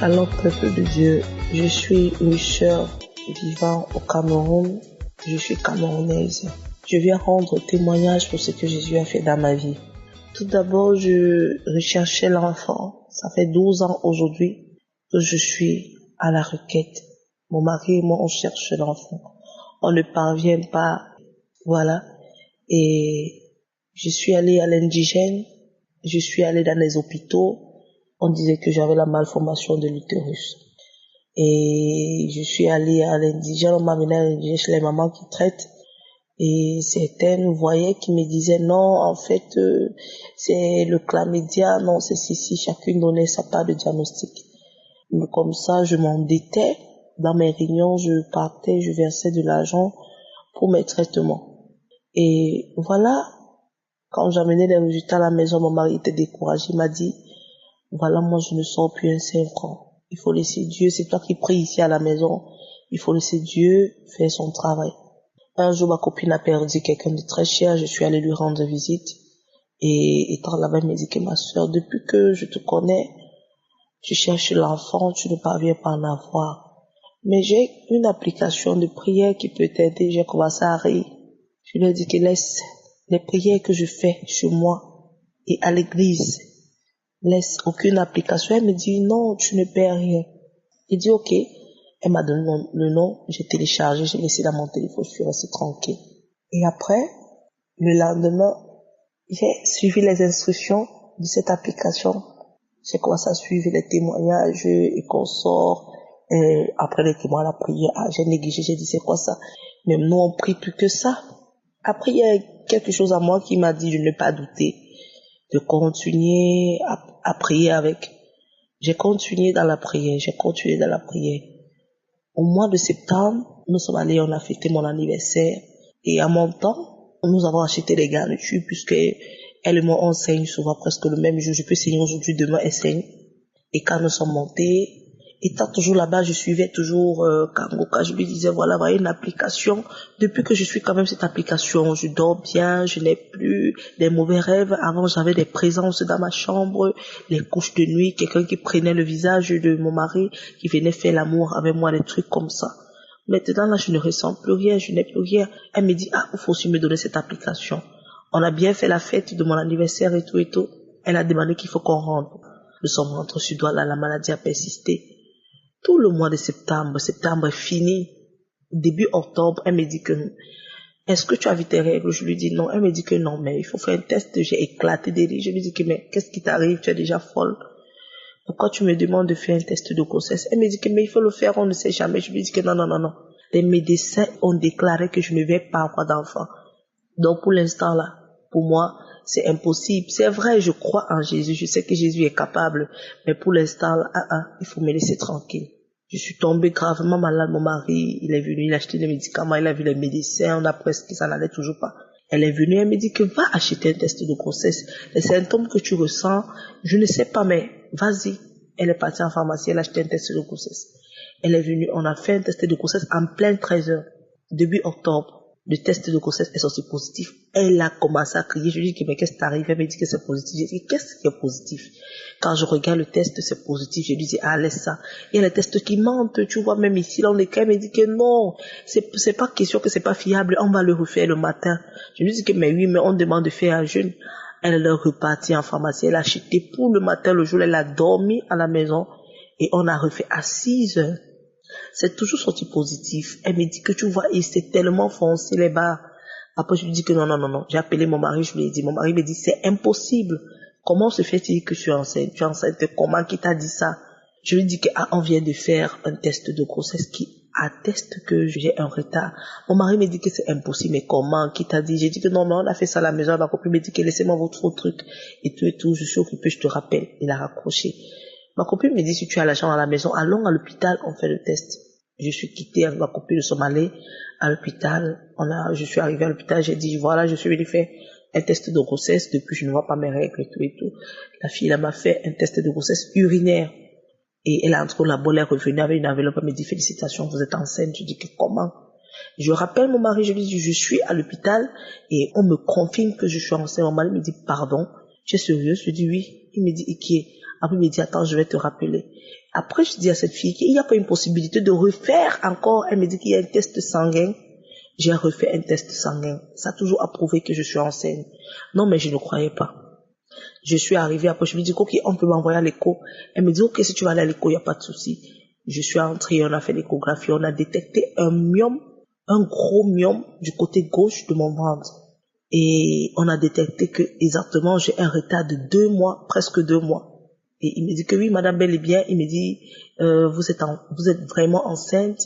Shalom peuple de Dieu, je suis une sœur vivant au Cameroun, je suis camerounaise. Je viens rendre témoignage pour ce que Jésus a fait dans ma vie. Tout d'abord, je recherchais l'enfant. Ça fait 12 ans aujourd'hui que je suis à la requête. Mon mari et moi, on cherche l'enfant. On ne parvient pas, voilà. Et je suis allée à l'indigène, je suis allée dans les hôpitaux. On disait que j'avais la malformation de l'utérus. Et je suis allée à l'indigène, on m'a amené à l'indigène chez les mamans qui traitent. Et certaines voyaient qui me disaient non, en fait, c'est le chlamydia, non, c'est ceci, chacune donnait sa part de diagnostic. Mais comme ça, je m'endettais. Dans mes réunions, je partais, je versais de l'argent pour mes traitements. Et voilà, quand j'amenais les résultats à la maison, mon mari était découragé, il m'a dit, voilà, moi je ne sors plus un 5 francs. Il faut laisser Dieu, c'est toi qui pries ici à la maison, il faut laisser Dieu faire son travail. Un jour, ma copine a perdu quelqu'un de très cher, je suis allée lui rendre visite. Et étant là-bas, elle m'a dit que ma soeur, depuis que je te connais, tu cherches l'enfant, tu ne parviens pas à en avoir. Mais j'ai une application de prière qui peut t'aider. J'ai commencé à rire. Je lui ai dit que laisse les prières que je fais chez moi et à l'église. Laisse aucune application. Elle me dit non, tu ne perds rien. J'ai dit ok. Elle m'a donné le nom, j'ai téléchargé, j'ai laissé dans mon téléphone, je suis restée tranquille. Et après, le lendemain, j'ai suivi les instructions de cette application. J'ai commencé à suivre les témoignages et qu'on sort. Et après les témoignages, la prière, j'ai négligé, j'ai dit c'est quoi ça? Mais nous on prie plus que ça. Après il y a quelque chose à moi qui m'a dit de ne pas douter, de continuer à prier avec. J'ai continué dans la prière. Au mois de septembre, nous sommes allés, on a fêté mon anniversaire. Et en montant, nous avons acheté des garnitures puisque elle et moi, on saigne souvent presque le même jour. Je peux saigner aujourd'hui, demain, elle saigne. Et quand nous sommes montés, étant toujours là-bas, je suivais toujours Kangoka. Je lui disais, voilà une application. Depuis que je suis quand même cette application, je dors bien, je n'ai plus des mauvais rêves. Avant, j'avais des présences dans ma chambre, les couches de nuit, quelqu'un qui prenait le visage de mon mari, qui venait faire l'amour avec moi, des trucs comme ça. Maintenant, là, je ne ressens plus rien, je n'ai plus rien. Elle me dit, il faut aussi me donner cette application. On a bien fait la fête de mon anniversaire et tout. Elle a demandé qu'il faut qu'on rentre. Nous sommes rentrés sur Douala, la maladie a persisté. Tout le mois de septembre est fini. Début octobre, elle me dit que, est-ce que tu as vu tes règles? Je lui dis non. Elle me dit que non, mais il faut faire un test. J'ai éclaté des rires. Je lui dis que, mais qu'est-ce qui t'arrive? Tu es déjà folle. Pourquoi tu me demandes de faire un test de grossesse? Elle me dit que, mais il faut le faire, on ne sait jamais. Je lui dis que non. Les médecins ont déclaré que je ne vais pas avoir d'enfant. Donc, pour l'instant, là, pour moi, c'est impossible. C'est vrai, je crois en Jésus. Je sais que Jésus est capable. Mais pour l'instant, là, il faut me laisser tranquille. Je suis tombée gravement malade. Mon mari, il est venu, il a acheté des médicaments, il a vu les médecins, on a presque, ça n'allait toujours pas. Elle est venue, elle me dit que va acheter un test de grossesse. Les symptômes que tu ressens, je ne sais pas, mais vas-y. Elle est partie en pharmacie, elle a acheté un test de grossesse. Elle est venue, on a fait un test de grossesse en plein 13 heures, début octobre. Le test de grossesse est sorti positif. Elle a commencé à crier. Je lui dis que mais qu'est-ce qui t'arrive? Elle me dit que c'est positif. J'ai dit qu'est-ce qui est positif? Quand je regarde le test, c'est positif. Je lui dis laisse ça. Il y a les tests qui mentent. Tu vois, même ici, là, on est quand même, elle me dit que non. C'est pas question que c'est pas fiable. On va le refaire le matin. Je lui dis que mais oui, mais on demande de faire un jeûne. Elle est repartie en pharmacie. Elle a acheté pour le matin, le jour, elle a dormi à la maison et on a refait à 6 heures. C'est toujours sorti positif. Elle me dit que tu vois, il s'est tellement foncé les bas. Après, je lui dis que non. J'ai appelé mon mari, je lui ai dit. Mon mari me dit, c'est impossible. Comment se fait-il que tu es enceinte? Tu es enceinte, comment? Qui t'a dit ça? Je lui dis que, on vient de faire un test de grossesse qui atteste que j'ai un retard. Mon mari me dit que c'est impossible, mais comment? Qui t'a dit? J'ai dit que non, mais on a fait ça à la maison. Ma copine me dit que laissez-moi votre truc et tout. Je suis occupée, je te rappelle. Il a raccroché. Ma copine me dit, si tu as l'argent à la maison, allons à l'hôpital, on fait le test. Je suis quittée avec ma copine, nous sommes allés à l'hôpital. Je suis arrivée à l'hôpital, j'ai dit, voilà, je suis venue faire un test de grossesse, depuis je ne vois pas mes règles et tout. La fille, elle m'a fait un test de grossesse urinaire. Et elle a entré au labo, elle est revenue avec une enveloppe, elle me dit, félicitations, vous êtes enceinte. Je dis que comment? Je rappelle mon mari, je lui dis, je suis à l'hôpital et on me confirme que je suis enceinte. Mon mari me dit, pardon, tu es sérieuse? Je dis oui. Il me dit, qui est? Après, il me dit, attends, je vais te rappeler. Après, je dis à cette fille qu'il n'y a pas une possibilité de refaire encore. Elle me dit qu'il y a un test sanguin. J'ai refait un test sanguin. Ça a toujours approuvé que je suis enceinte. Non, mais je ne croyais pas. Je suis arrivée après, je lui dis, ok, on peut m'envoyer à l'écho. Elle me dit, ok, si tu vas aller à l'écho, il n'y a pas de souci. Je suis entrée, on a fait l'échographie, on a détecté un myome, un gros myome du côté gauche de mon ventre. Et on a détecté que exactement j'ai un retard de 2 mois, presque 2 mois. Et il me dit que oui, madame, bel et bien, il me dit, vous êtes vraiment enceinte.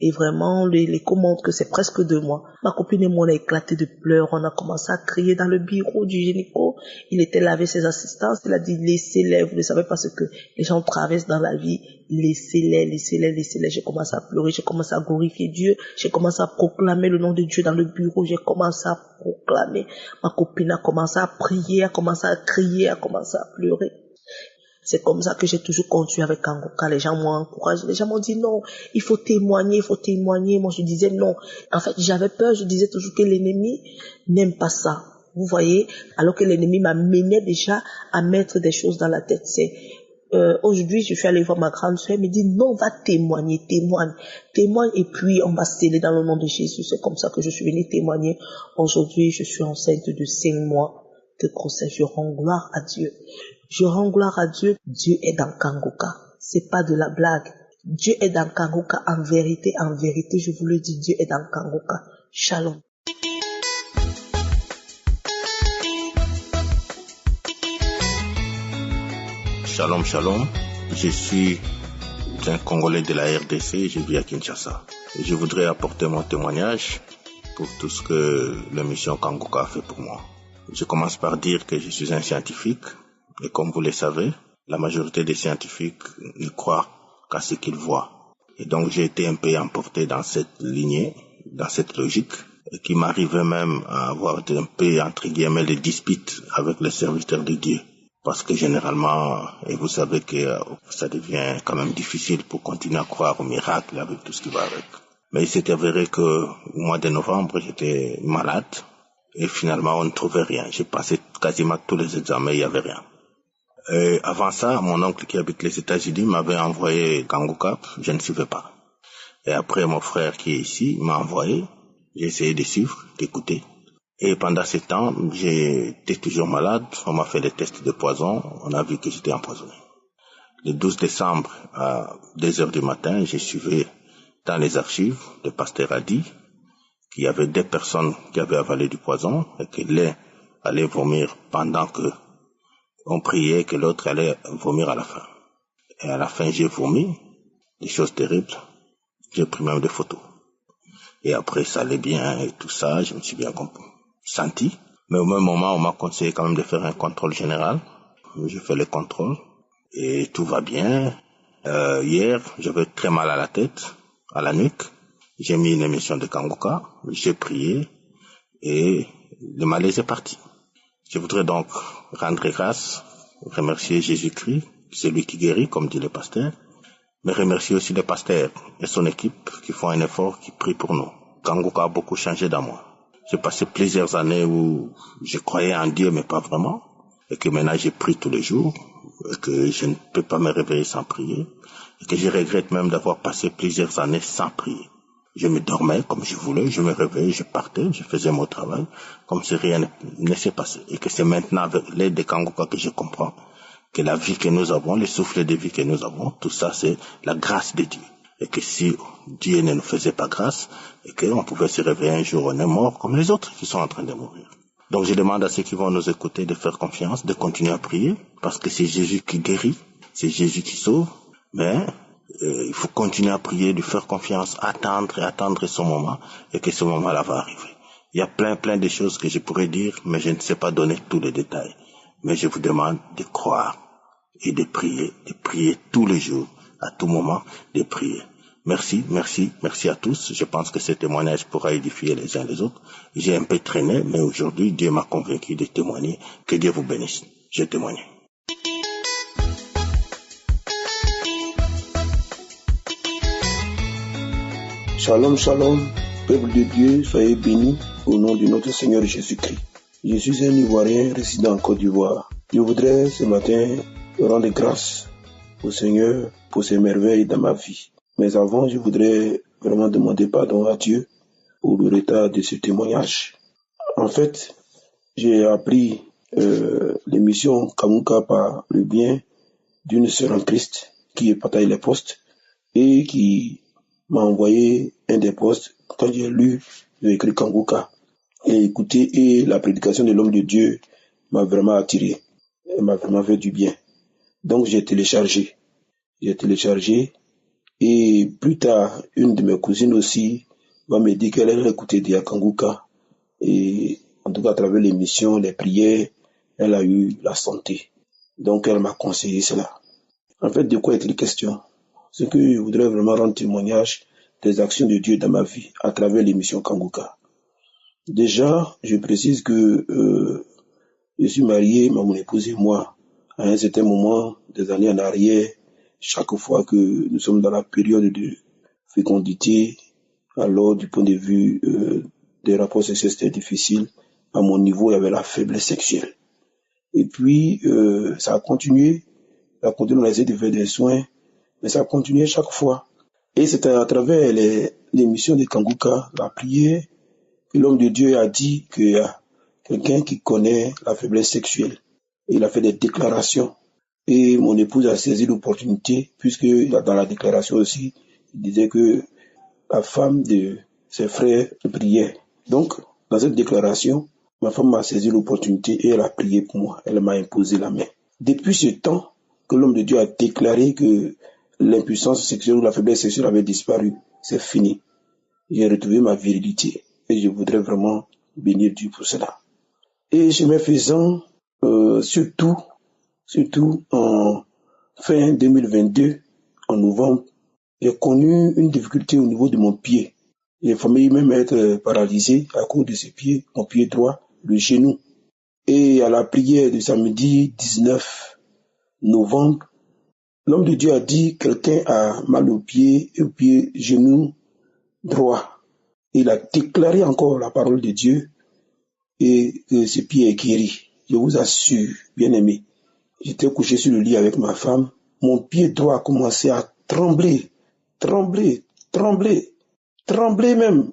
Et vraiment, l'écho montre que c'est presque 2 mois. Ma copine et moi, on a éclaté de pleurs. On a commencé à crier dans le bureau du gynéco. Il était là avec ses assistants. Il a dit, laissez-les. Vous ne savez pas ce que les gens traversent dans la vie. Laissez-les, laissez-les, laissez-les. J'ai commencé à pleurer. J'ai commencé à glorifier Dieu. J'ai commencé à proclamer le nom de Dieu dans le bureau. J'ai commencé à proclamer. Ma copine a commencé à prier, a commencé à crier, a commencé à pleurer. C'est comme ça que j'ai toujours continué avec Kangoka. Les gens m'ont encouragé. Les gens m'ont dit non, il faut témoigner, il faut témoigner. Moi, je disais non. En fait, j'avais peur. Je disais toujours que l'ennemi n'aime pas ça. Vous voyez? Alors que l'ennemi m'amenait déjà à mettre des choses dans la tête. Aujourd'hui, je suis allée voir ma grande soeur. Elle me dit non, va témoigner, témoigne et puis on va sceller dans le nom de Jésus. C'est comme ça que je suis venue témoigner. Aujourd'hui, je suis enceinte de 5 mois de grossesse. Je rends gloire à Dieu. Je rends gloire à Dieu. Dieu est dans Kangoka. C'est pas de la blague. Dieu est dans Kangoka. En vérité, je vous le dis, Dieu est dans Kangoka. Shalom. Shalom, shalom. Je suis un Congolais de la RDC. Je vis à Kinshasa. Et je voudrais apporter mon témoignage pour tout ce que la mission Kangoka a fait pour moi. Je commence par dire que je suis un scientifique. Et comme vous le savez, la majorité des scientifiques ne croient qu'à ce qu'ils voient. Et donc j'ai été un peu emporté dans cette lignée, dans cette logique, et qui m'arrivait même à avoir un peu, entre guillemets, des disputes avec les serviteurs de Dieu. Parce que généralement, et vous savez que ça devient quand même difficile pour continuer à croire au miracle avec tout ce qui va avec. Mais il s'est avéré que au mois de novembre, j'étais malade, et finalement on ne trouvait rien. J'ai passé quasiment tous les examens, il n'y avait rien. Et avant ça, mon oncle qui habite les États-Unis m'avait envoyé Kangoka, je ne suivais pas. Et après, mon frère qui est ici m'a envoyé, j'ai essayé de suivre, d'écouter. Et pendant ce temps, j'étais toujours malade, on m'a fait des tests de poison, on a vu que j'étais empoisonné. Le 12 décembre, à 2 heures du matin, j'ai suivi dans les archives, le pasteur a dit qu'il y avait 2 personnes qui avaient avalé du poison et que l'un allait vomir pendant que on priait, que l'autre allait vomir à la fin. Et à la fin, j'ai vomi, des choses terribles. J'ai pris même des photos. Et après, ça allait bien et tout ça, je me suis bien senti. Mais au même moment, on m'a conseillé quand même de faire un contrôle général. J'ai fait le contrôle et tout va bien. Hier, j'avais très mal à la tête, à la nuque. J'ai mis une émission de Kangoka, j'ai prié et le malaise est parti. Je voudrais donc rendre grâce, remercier Jésus-Christ, celui qui guérit, comme dit le pasteur, mais remercier aussi le pasteur et son équipe qui font un effort, qui prient pour nous. Kangoka a beaucoup changé dans moi. J'ai passé plusieurs années où je croyais en Dieu, mais pas vraiment, et que maintenant j'ai prie tous les jours, et que je ne peux pas me réveiller sans prier, et que je regrette même d'avoir passé plusieurs années sans prier. Je me dormais comme je voulais, je me réveillais, je partais, je faisais mon travail, comme si rien ne s'est passé. Et que c'est maintenant avec l'aide de Kangoka que je comprends que la vie que nous avons, le souffle de vie que nous avons, tout ça c'est la grâce de Dieu. Et que si Dieu ne nous faisait pas grâce, et qu'on pouvait se réveiller un jour, on est mort comme les autres qui sont en train de mourir. Donc je demande à ceux qui vont nous écouter de faire confiance, de continuer à prier, parce que c'est Jésus qui guérit, c'est Jésus qui sauve, mais il faut continuer à prier, de faire confiance, attendre son moment, et que ce moment-là va arriver. Il y a plein de choses que je pourrais dire, mais je ne sais pas donner tous les détails. Mais je vous demande de croire et de prier tous les jours, à tout moment, de prier. Merci à tous. Je pense que ce témoignage pourra édifier les uns les autres. J'ai un peu traîné, mais aujourd'hui, Dieu m'a convaincu de témoigner. Que Dieu vous bénisse. Je témoigne. Shalom, shalom, peuple de Dieu, soyez bénis au nom de notre Seigneur Jésus-Christ. Je suis un Ivoirien résident en Côte d'Ivoire. Je voudrais ce matin rendre grâce au Seigneur pour ses merveilles dans ma vie. Mais avant, je voudrais vraiment demander pardon à Dieu pour le retard de ce témoignage. En fait, j'ai appris l'émission Kamuka par le bien d'une sœur en Christ qui partage les posts et qui m'a envoyé un des posts. Quand j'ai lu, j'ai écrit Kanguka et écouté, et la prédication de l'homme de Dieu m'a vraiment attiré. Elle m'a vraiment fait du bien. Donc j'ai téléchargé. Et plus tard, une de mes cousines aussi va me dire qu'elle a écouté Dia Kanguka. Et en tout cas, à travers l'émission, les prières, elle a eu la santé. Donc elle m'a conseillé cela. En fait, de quoi est-il question? C'est que je voudrais vraiment rendre témoignage des actions de Dieu dans ma vie à travers l'émission Kanguka. Déjà, je précise que je suis marié, mon épouse et moi, à un certain moment des années en arrière, chaque fois que nous sommes dans la période de fécondité, alors du point de vue des rapports sexuels, c'était difficile. À mon niveau, il y avait la faiblesse sexuelle. Et puis, ça a continué. On a essayé de faire des soins, mais ça a continué chaque fois. Et c'était à travers l'émission de Kanguka, la prière, que l'homme de Dieu a dit qu'il y a quelqu'un qui connaît la faiblesse sexuelle. Et il a fait des déclarations. Et mon épouse a saisi l'opportunité, puisque dans la déclaration aussi, il disait que la femme de ses frères priait. Donc, dans cette déclaration, ma femme a saisi l'opportunité et elle a prié pour moi. Elle m'a imposé la main. Depuis ce temps que l'homme de Dieu a déclaré que l'impuissance sexuelle ou la faiblesse sexuelle avait disparu, c'est fini. J'ai retrouvé ma virilité et je voudrais vraiment bénir Dieu pour cela. Et chemin faisant, surtout en fin 2022, en novembre, j'ai connu une difficulté au niveau de mon pied. J'ai failli même être paralysé à cause de ce pied, mon pied droit, le genou. Et à la prière de samedi 19 novembre, l'homme de Dieu a dit quelqu'un a mal au pied et au pied genou droit. Il a déclaré encore la parole de Dieu et que ce pied est guéri. Je vous assure, bien-aimé, j'étais couché sur le lit avec ma femme. Mon pied droit a commencé à trembler même.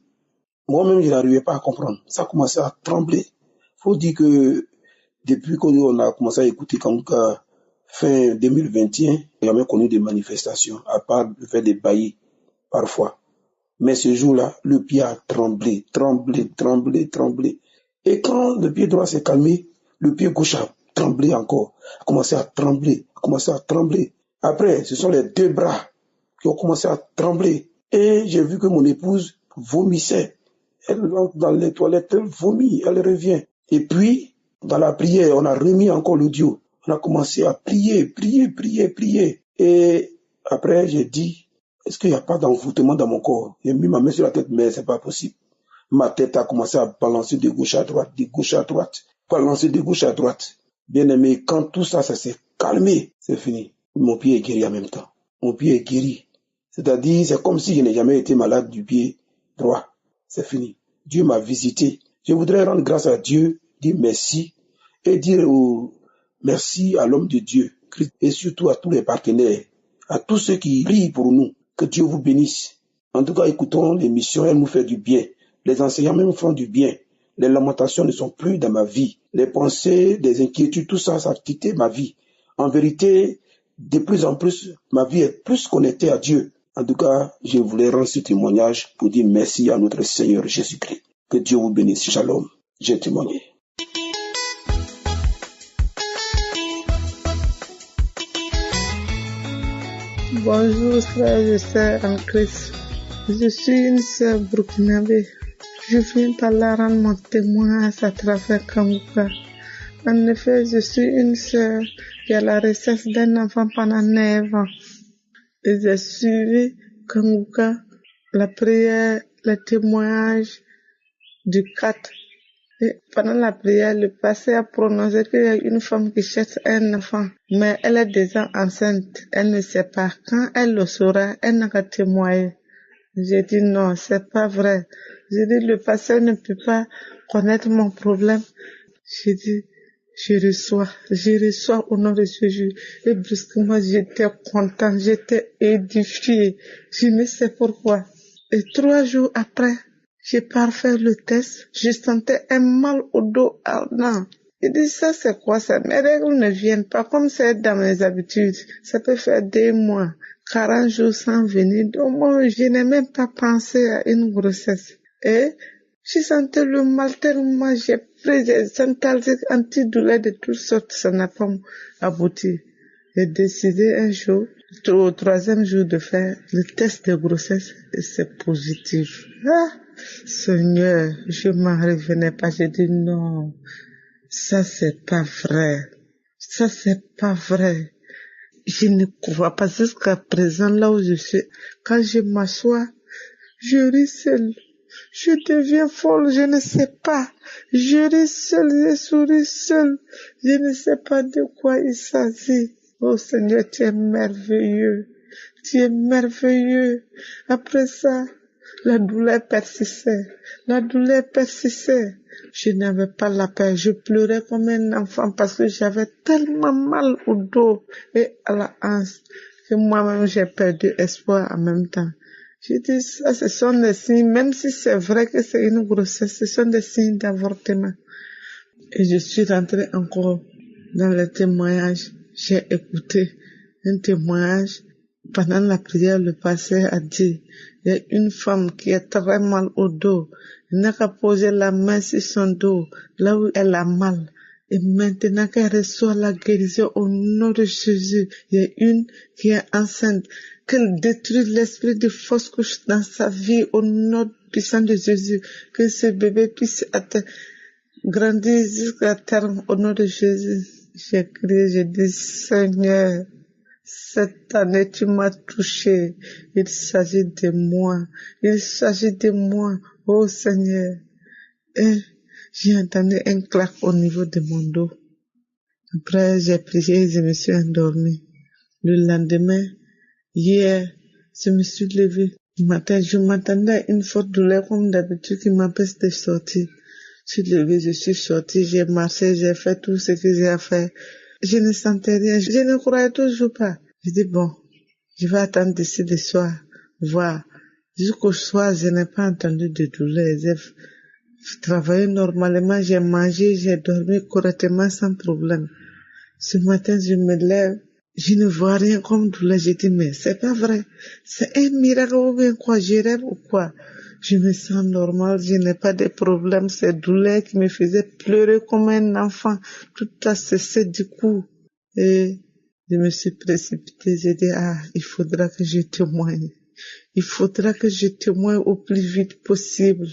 Moi-même, je n'arrivais pas à comprendre. Ça a commencé à trembler. Faut dire que depuis qu'on a commencé à écouter Kanguka fin 2021, j'ai jamais connu des manifestations, à part le fait des baillis, parfois. Mais ce jour-là, le pied a tremblé. Et quand le pied droit s'est calmé, le pied gauche a tremblé encore, a commencé à trembler. Après, ce sont les deux bras qui ont commencé à trembler. Et j'ai vu que mon épouse vomissait. Elle rentre dans les toilettes, elle vomit, elle revient. Et puis, dans la prière, on a remis encore l'audio. On a commencé à prier. Et après, j'ai dit, est-ce qu'il n'y a pas d'envoûtement dans mon corps? J'ai mis ma main sur la tête, mais c'est pas possible. Ma tête a commencé à balancer de gauche à droite. Bien-aimé, quand tout ça s'est calmé, c'est fini. Mon pied est guéri en même temps. C'est-à-dire, c'est comme si je n'ai jamais été malade du pied droit. C'est fini. Dieu m'a visité. Je voudrais rendre grâce à Dieu, dire merci et dire merci à l'homme de Dieu, Christ, et surtout à tous les partenaires, à tous ceux qui prient pour nous. Que Dieu vous bénisse. En tout cas, écoutons l'émission, elle nous fait du bien. Les enseignements me font du bien. Les lamentations ne sont plus dans ma vie. Les pensées, des inquiétudes, tout ça, ça a quitté ma vie. En vérité, de plus en plus, ma vie est plus connectée à Dieu. En tout cas, je voulais rendre ce témoignage pour dire merci à notre Seigneur Jésus-Christ. Que Dieu vous bénisse. Shalom. J'ai témoigné. Bonjour frères et sœurs en Christ. Je suis une sœur burkinabé. Je viens par là rendre mon témoignage à travers Kanguka. En effet, je suis une sœur qui a la recherche d'un enfant pendant 9 ans. Et j'ai suivi Kanguka, la prière, le témoignage du 4. Et pendant la prière, le pasteur a prononcé qu'il y a une femme qui cherche un enfant, mais elle est déjà enceinte. Elle ne sait pas. Quand elle le saura, elle n'a qu'à témoigner. J'ai dit non, c'est pas vrai. J'ai dit le pasteur ne peut pas connaître mon problème. J'ai dit, Je reçois au nom de Jésus. Et brusquement, j'étais content, j'étais édifié. Je ne sais pourquoi. Et 3 jours après, j'ai parfait le test. Je sentais un mal au dos ardent. J'ai dit, ça c'est quoi ça? Mes règles ne viennent pas comme c'est dans mes habitudes. Ça peut faire 2 mois, 40 jours sans venir. Donc moi, je n'ai même pas pensé à une grossesse. Et je sentais le mal tellement, j'ai pris des antalgiques antidouleurs de toutes sortes, ça n'a pas abouti. J'ai décidé un jour, au 3e jour, de faire le test de grossesse et c'est positif. Ah, Seigneur, je m'en revenais pas, j'ai dit non, ça c'est pas vrai. Ça c'est pas vrai. Je ne crois pas jusqu'à présent là où je suis. Quand je m'assois, je ris seul. Je deviens folle, je ne sais pas. Je ris seul, je souris seul. Je ne sais pas de quoi il s'agit. Oh Seigneur, tu es merveilleux. Tu es merveilleux. Après ça, la douleur persistait. La douleur persistait. Je n'avais pas la paix. Je pleurais comme un enfant parce que j'avais tellement mal au dos et à la hanche que moi-même j'ai perdu espoir en même temps. Je dis ça, ce sont des signes, même si c'est vrai que c'est une grossesse, ce sont des signes d'avortement. Et je suis rentrée encore dans le témoignage. J'ai écouté un témoignage pendant la prière. Le pasteur a dit, il y a une femme qui a très mal au dos. Elle n'a qu'à poser la main sur son dos, là où elle a mal. Et maintenant qu'elle reçoit la guérison au nom de Jésus, il y a une qui est enceinte, qu'elle détruit l'esprit de fausse couche dans sa vie au nom puissant de Jésus, que ce bébé puisse grandir jusqu'à terme au nom de Jésus. J'ai crié, j'ai dit, Seigneur, cette année tu m'as touché, il s'agit de moi, oh Seigneur. Et j'ai entendu un claque au niveau de mon dos. Après, j'ai prié et je me suis endormi. Le lendemain, hier, je me suis levée. Le matin, je m'attendais à une forte douleur comme d'habitude qui m'empêche de sortir. Je suis levée, je suis sortie, j'ai marché, j'ai fait tout ce que j'ai à faire. Je ne sentais rien, je ne croyais toujours pas. Je dis bon, je vais attendre d'ici le soir, voir. Jusqu'au soir, je n'ai pas entendu de douleur. J'ai travaillé normalement, j'ai mangé, j'ai dormi correctement sans problème. Ce matin, je me lève, je ne vois rien comme douleur. Je dis, mais c'est pas vrai. C'est un miracle ou bien quoi, je rêve ou quoi. Je me sens normal, je n'ai pas de problème. Cette douleur qui me faisait pleurer comme un enfant, tout a cessé du coup. Et je me suis précipitée, j'ai dit, il faudra que je témoigne. Il faudra que je témoigne au plus vite possible.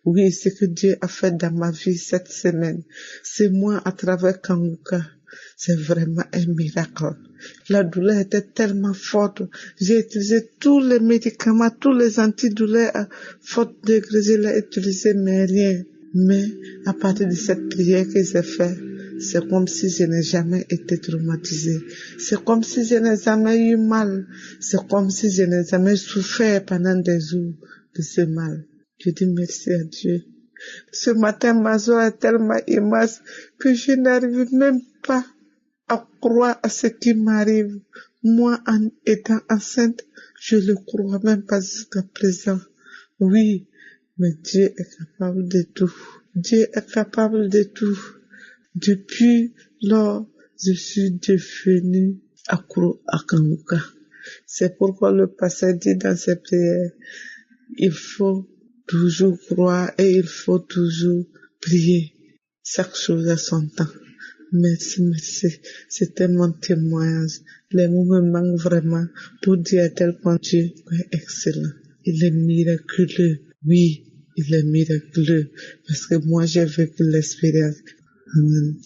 Oui, ce que Dieu a fait dans ma vie cette semaine. C'est moi à travers Kanguka. C'est vraiment un miracle. La douleur était tellement forte. J'ai utilisé tous les médicaments, tous les antidouleurs à fort degré. Je l'ai utilisé, mais rien. Mais à partir de cette prière que j'ai faite, c'est comme si je n'ai jamais été traumatisée. C'est comme si je n'ai jamais eu mal. C'est comme si je n'ai jamais souffert pendant des jours de ce mal. Je dis merci à Dieu. Ce matin, ma joie est tellement immense que je n'arrive même pas à croire à ce qui m'arrive. Moi, en étant enceinte, je le crois même pas jusqu'à présent. Oui, mais Dieu est capable de tout. Dieu est capable de tout. Depuis lors, je suis devenue accro à Kanguka. C'est pourquoi le pasteur dit dans ses prières, il faut toujours croire et il faut toujours prier. Chaque chose à son temps. Merci, merci. C'était mon témoignage. Les mots me manquent vraiment pour dire à tel point Dieu est excellent. Il est miraculeux. Oui, il est miraculeux. Parce que moi, j'ai vécu l'expérience. Amen.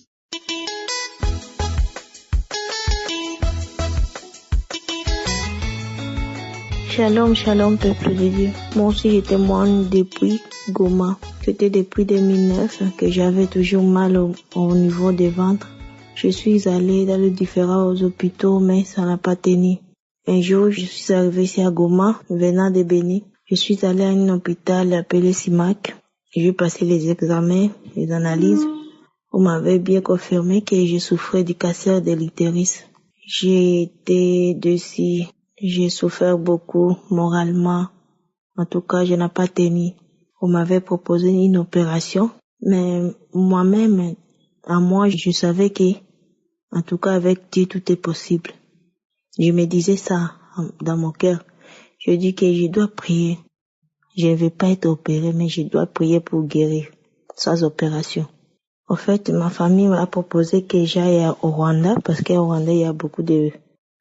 Shalom, shalom, peuple de Dieu. Moi aussi, je témoigne depuis Goma. C'était depuis 2009 que j'avais toujours mal au niveau des ventres. Je suis allée dans les différents hôpitaux, mais ça n'a pas tenu. Un jour, je suis arrivée ici à Goma, venant de Béni. Je suis allée à un hôpital appelé Simac. J'ai passé les examens, les analyses. Au On m'avait bien confirmé que je souffrais du cancer de l'utérus. J'ai été dessus, j'ai souffert beaucoup moralement. En tout cas, je n'ai pas tenu. On m'avait proposé une opération, mais moi-même, à moi, je savais que, en tout cas, avec Dieu, tout est possible. Je me disais ça dans mon cœur. Je dis que je dois prier. Je ne vais pas être opérée, mais je dois prier pour guérir, sans opération. En fait, ma famille m'a proposé que j'aille au Rwanda, parce qu'au Rwanda, il y a beaucoup de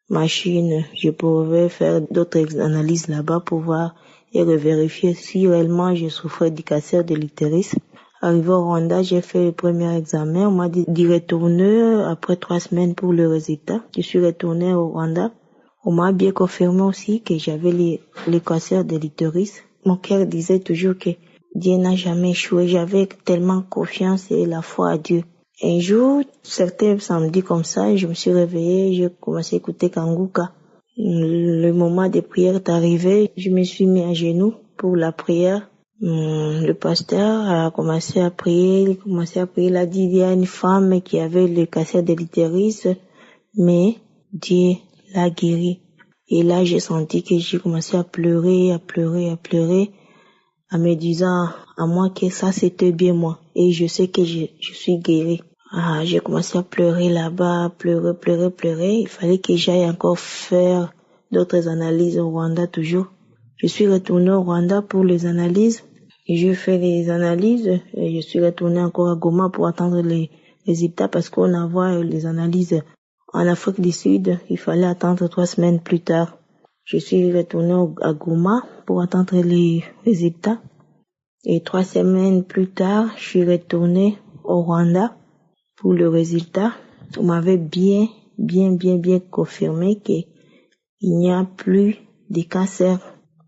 machines. Je pouvais faire d'autres analyses là-bas pour voir et revérifier si réellement je souffrais du cancer de l'utérus. Arrivé au Rwanda, j'ai fait le premier examen. On m'a dit d'y retourner après 3 semaines pour le résultat. Je suis retournée au Rwanda. On m'a bien confirmé aussi que j'avais le cancer de l'utérus. Mon cœur disait toujours que Dieu n'a jamais échoué. J'avais tellement confiance et la foi à Dieu. Un jour, certains samedis comme ça, je me suis réveillée, j'ai commencé à écouter Kanguka. Le moment de prière est arrivé, je me suis mis à genoux pour la prière. Le pasteur a commencé à prier, il a dit il y a une femme qui avait le cancer de l'utérus, mais Dieu l'a guérie. Et là, j'ai senti que j'ai commencé à pleurer, en me disant à moi que ça c'était bien moi. Et je sais que je suis guérie. J'ai commencé à pleurer là-bas, pleurer. Il fallait que j'aille encore faire d'autres analyses au Rwanda toujours. Je suis retournée au Rwanda pour les analyses. J'ai fait les analyses et je suis retournée encore à Goma pour attendre les résultats parce qu'on envoie les analyses en Afrique du Sud. Il fallait attendre 3 semaines plus tard. Je suis retournée à Goma pour attendre les résultats. Et 3 semaines plus tard, je suis retournée au Rwanda pour le résultat. On m'avait bien confirmé qu'il n'y a plus de cancer.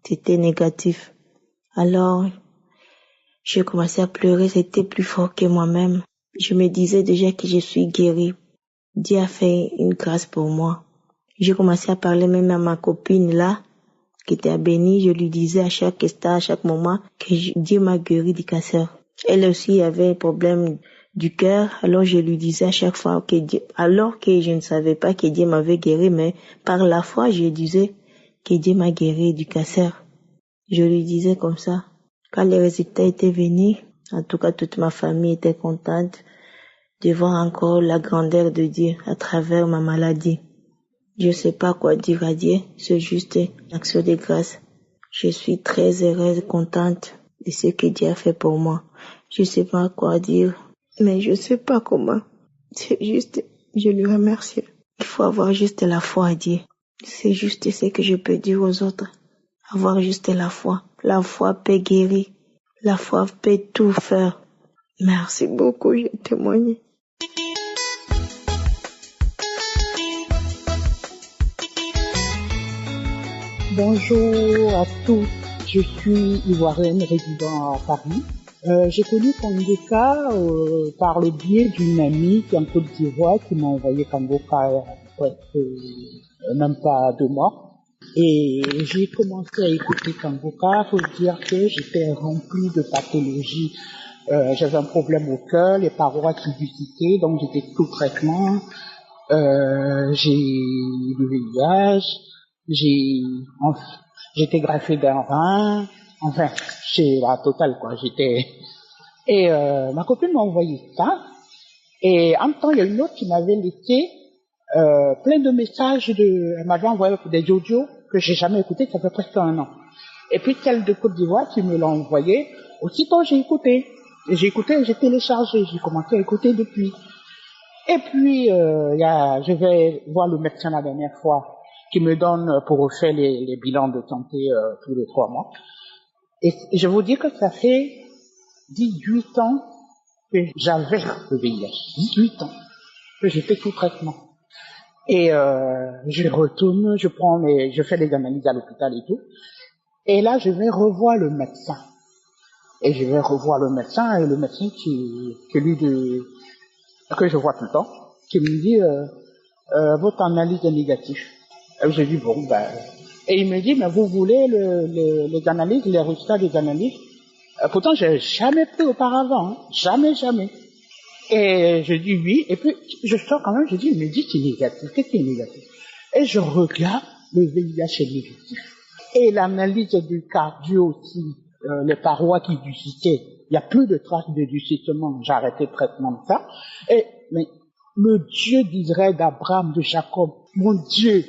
C'était négatif. Alors, j'ai commencé à pleurer. C'était plus fort que moi-même. Je me disais déjà que je suis guérie. Dieu a fait une grâce pour moi. J'ai commencé à parler même à ma copine là, qui était à Béni. Je lui disais à chaque instant, à chaque moment, que Dieu m'a guéri du cancer. Elle aussi avait un problème du cœur. Alors je lui disais à chaque fois que Dieu, alors que je ne savais pas que Dieu m'avait guéri, mais par la foi, je disais que Dieu m'a guéri du cancer. Je lui disais comme ça. Quand les résultats étaient venus, en tout cas toute ma famille était contente de voir encore la grandeur de Dieu à travers ma maladie. Je sais pas quoi dire à Dieu, c'est juste une action de grâce. Je suis très heureuse, contente de ce que Dieu a fait pour moi. Je sais pas quoi dire, mais je sais pas comment. C'est juste, je lui remercie. Il faut avoir juste la foi à Dieu. C'est juste ce que je peux dire aux autres. Avoir juste la foi. La foi peut guérir. La foi peut tout faire. Merci beaucoup, j'ai témoigné. Bonjour à tous, je suis ivoirienne résidant à Paris. J'ai connu Kanguka par le biais d'une amie qui est en Côte d'Ivoire qui m'a envoyé Kanguka même pas 2 mois. Et j'ai commencé à écouter Kanguka pour dire que j'étais remplie de pathologies. J'avais un problème au cœur, les parois tubicitées, donc j'étais sous traitement. J'ai le VIH. J'étais greffé d'un rein, enfin, c'est la totale, quoi, et ma copine m'a envoyé ça, et en même temps, il y a une autre qui m'avait laissé, plein de messages elle m'avait envoyé des audios que j'ai jamais écoutés, ça fait presque 1 an. Et puis, celle de Côte d'Ivoire qui me l'a envoyé, aussitôt j'ai écouté, j'ai téléchargé, j'ai commencé à écouter depuis. Et puis, je vais voir le médecin la dernière fois, qui me donne pour refaire les bilans de santé tous les 3 mois. Et je vous dis que ça fait 18 ans que j'avais le VIH. 18 ans que j'étais sous traitement. Et je retourne, je fais les analyses à l'hôpital et tout. Et là, je vais revoir le médecin. Et le médecin que je vois tout le temps, qui me dit votre analyse est négative. J'ai dit bon et il me dit mais vous voulez les analyses, les résultats des analyses. Pourtant j'ai jamais pris auparavant, jamais. Et je dis oui, et puis je sors quand même, je dis, il me dit c'est négatif, qu'est-ce qui est négatif? Et je regarde, le VIH est négatif. Et l'analyse du cardio aussi, les parois qui ducitaient, il n'y a plus de traces de ducitement, j'ai arrêté le traitement de ça. Mais le Dieu d'Israël, d'Abraham, de Jacob, mon Dieu,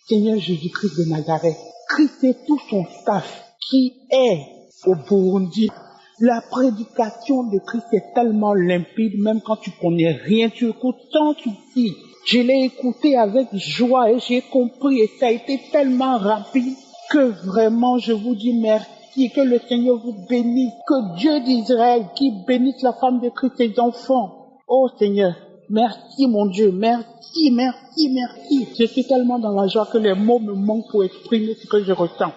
Seigneur Jésus-Christ de Nazareth, Christ et tout son staff qui est au Burundi. La prédication de Christ est tellement limpide, même quand tu connais rien, tu écoutes sans souci. Je l'ai écouté avec joie et j'ai compris et ça a été tellement rapide que vraiment je vous dis merci, que le Seigneur vous bénisse, que Dieu d'Israël qui bénisse la femme de Christ et ses enfants. Oh Seigneur, merci mon Dieu, merci, merci, merci. Je suis tellement dans la joie que les mots me manquent pour exprimer ce que je ressens.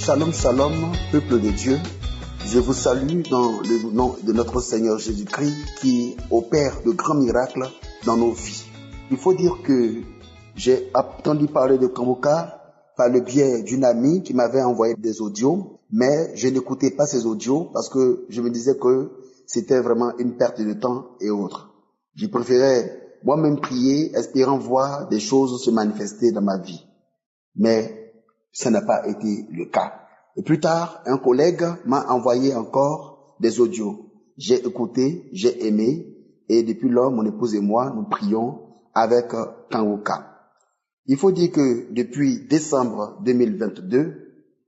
Shalom, shalom, peuple de Dieu. Je vous salue dans le nom de notre Seigneur Jésus-Christ qui opère de grands miracles dans nos vies. Il faut dire que j'ai entendu parler de Kanguka par le biais d'une amie qui m'avait envoyé des audios, mais je n'écoutais pas ces audios parce que je me disais que c'était vraiment une perte de temps et autres. Je préférais moi-même prier, espérant voir des choses se manifester dans ma vie. Mais ça n'a pas été le cas. Et plus tard, un collègue m'a envoyé encore des audios. J'ai écouté, j'ai aimé, et depuis lors, mon épouse et moi, nous prions avec Kanguka. Il faut dire que depuis décembre 2022,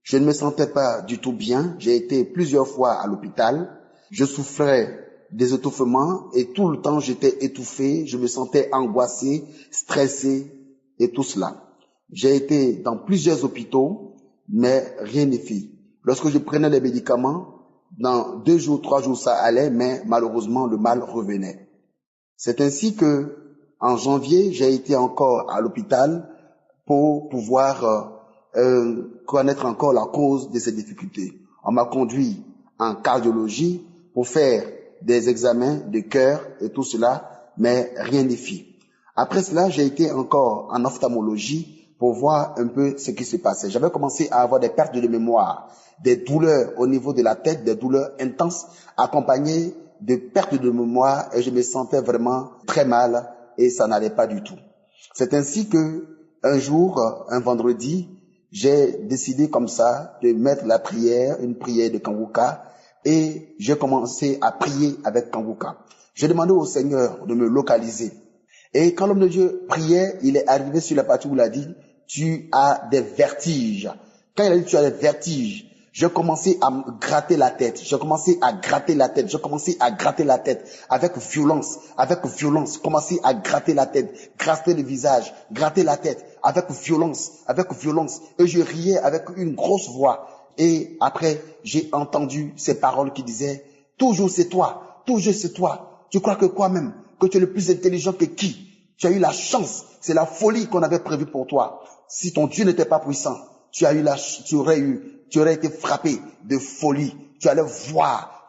je ne me sentais pas du tout bien. J'ai été plusieurs fois à l'hôpital. Je souffrais des étouffements et tout le temps j'étais étouffé. Je me sentais angoissé, stressé et tout cela. J'ai été dans plusieurs hôpitaux, mais rien n'est fait. Lorsque je prenais les médicaments, dans 2 jours, 3 jours, ça allait, mais malheureusement, le mal revenait. C'est ainsi que, en janvier, j'ai été encore à l'hôpital pour pouvoir connaître encore la cause de ces difficultés. On m'a conduit en cardiologie pour faire des examens de cœur et tout cela, mais rien n'est fait. Après cela, j'ai été encore en ophtalmologie pour voir un peu ce qui se passait. J'avais commencé à avoir des pertes de mémoire, des douleurs au niveau de la tête, des douleurs intenses, accompagnées de pertes de mémoire, et je me sentais vraiment très mal et ça n'allait pas du tout. C'est ainsi que un jour, un vendredi, j'ai décidé comme ça de mettre la prière, une prière de Kanguka, et j'ai commencé à prier avec Kanguka. J'ai demandé au Seigneur de me localiser. Et quand l'homme de Dieu priait, il est arrivé sur la partie où il a dit, tu as des vertiges. Quand il a dit tu as des vertiges, j'ai commencé à me gratter la tête. J'ai commencé à gratter la tête. J'ai commencé à gratter la tête avec violence, commencer à gratter la tête, gratter le visage, gratter la tête avec violence. Et je riais avec une grosse voix. Et après, j'ai entendu ces paroles qui disaient, toujours c'est toi, toujours c'est toi. Tu crois que quoi même? Que tu es le plus intelligent que qui? Tu as eu la chance. C'est la folie qu'on avait prévue pour toi. Si ton Dieu n'était pas puissant, tu aurais été frappé de folie. Tu allais voir.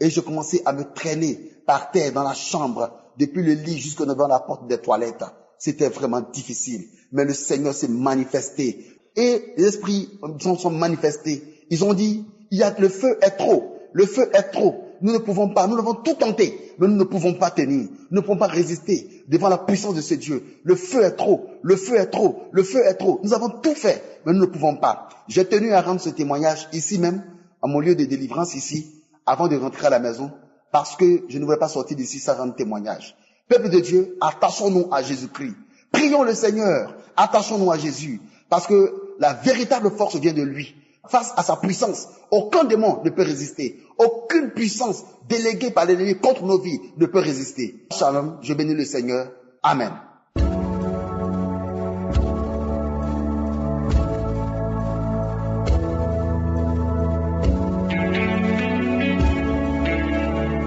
Et je commençais à me traîner par terre dans la chambre, depuis le lit jusqu'au devant la porte des toilettes. C'était vraiment difficile. Mais le Seigneur s'est manifesté. Et les esprits sont manifestés. Ils ont dit, le feu est trop. Le feu est trop. Nous ne pouvons pas, nous l'avons tout tenté, mais nous ne pouvons pas tenir, nous ne pouvons pas résister devant la puissance de ce Dieu. Le feu est trop, nous avons tout fait, mais nous ne pouvons pas. J'ai tenu à rendre ce témoignage ici même, à mon lieu de délivrance ici, avant de rentrer à la maison, parce que je ne voulais pas sortir d'ici sans rendre témoignage. Peuple de Dieu, attachons-nous à Jésus-Christ. Prions le Seigneur, attachons-nous à Jésus, parce que la véritable force vient de lui. Face à sa puissance, aucun démon ne peut résister. Aucune puissance déléguée par l'ennemi contre nos vies ne peut résister. Shalom, je bénis le Seigneur. Amen.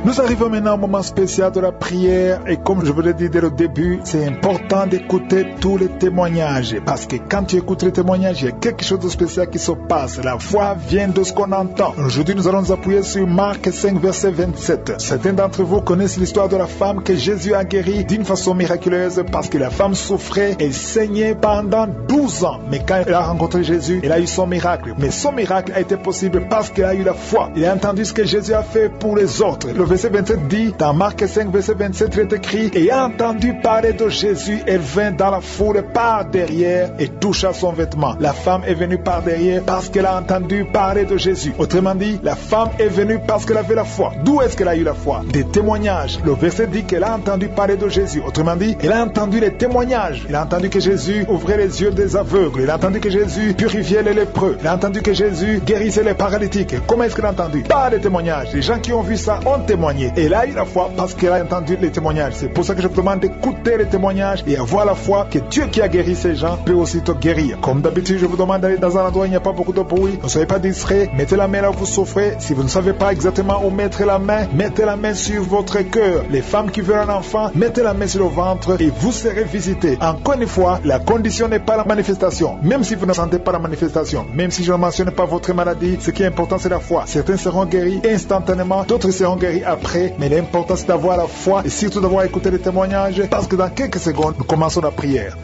Nous Nous arrivons maintenant au moment spécial de la prière et comme je vous l'ai dit dès le début, c'est important d'écouter tous les témoignages parce que quand tu écoutes les témoignages, il y a quelque chose de spécial qui se passe. La foi vient de ce qu'on entend. Aujourd'hui, nous allons nous appuyer sur Marc 5, verset 27. Certains d'entre vous connaissent l'histoire de la femme que Jésus a guérie d'une façon miraculeuse parce que la femme souffrait et saignait pendant 12 ans. Mais quand elle a rencontré Jésus, elle a eu son miracle. Mais son miracle a été possible parce qu'elle a eu la foi. Elle a entendu ce que Jésus a fait pour les autres. Le verset 27 dit, dans Marc 5, verset 27, il est écrit, et a entendu parler de Jésus, elle vint dans la foule par derrière et toucha son vêtement. La femme est venue par derrière parce qu'elle a entendu parler de Jésus. Autrement dit, la femme est venue parce qu'elle avait la foi. D'où est-ce qu'elle a eu la foi? Des témoignages. Le verset dit qu'elle a entendu parler de Jésus. Autrement dit, elle a entendu les témoignages. Elle a entendu que Jésus ouvrait les yeux des aveugles. Elle a entendu que Jésus purifiait les lépreux. Elle a entendu que Jésus guérissait les paralytiques. Comment est-ce qu'elle a entendu? Par les témoignages. Les gens qui ont vu ça ont témoigné. Et elle a eu la foi parce qu'elle a entendu les témoignages. C'est pour ça que je vous demande d'écouter les témoignages et avoir la foi que Dieu qui a guéri ces gens peut aussi te guérir. Comme d'habitude, je vous demande d'aller dans un endroit où il n'y a pas beaucoup de bruit. Ne soyez pas distrait. Mettez la main là où vous souffrez. Si vous ne savez pas exactement où mettre la main, mettez la main sur votre cœur. Les femmes qui veulent un enfant, mettez la main sur le ventre et vous serez visité. Encore une fois, la condition n'est pas la manifestation. Même si vous ne sentez pas la manifestation, même si je ne mentionne pas votre maladie, ce qui est important c'est la foi. Certains seront guéris instantanément, d'autres seront guéris après, mais l'important c'est d'avoir la foi et surtout d'avoir écouté les témoignages parce que dans quelques secondes, nous commençons la prière.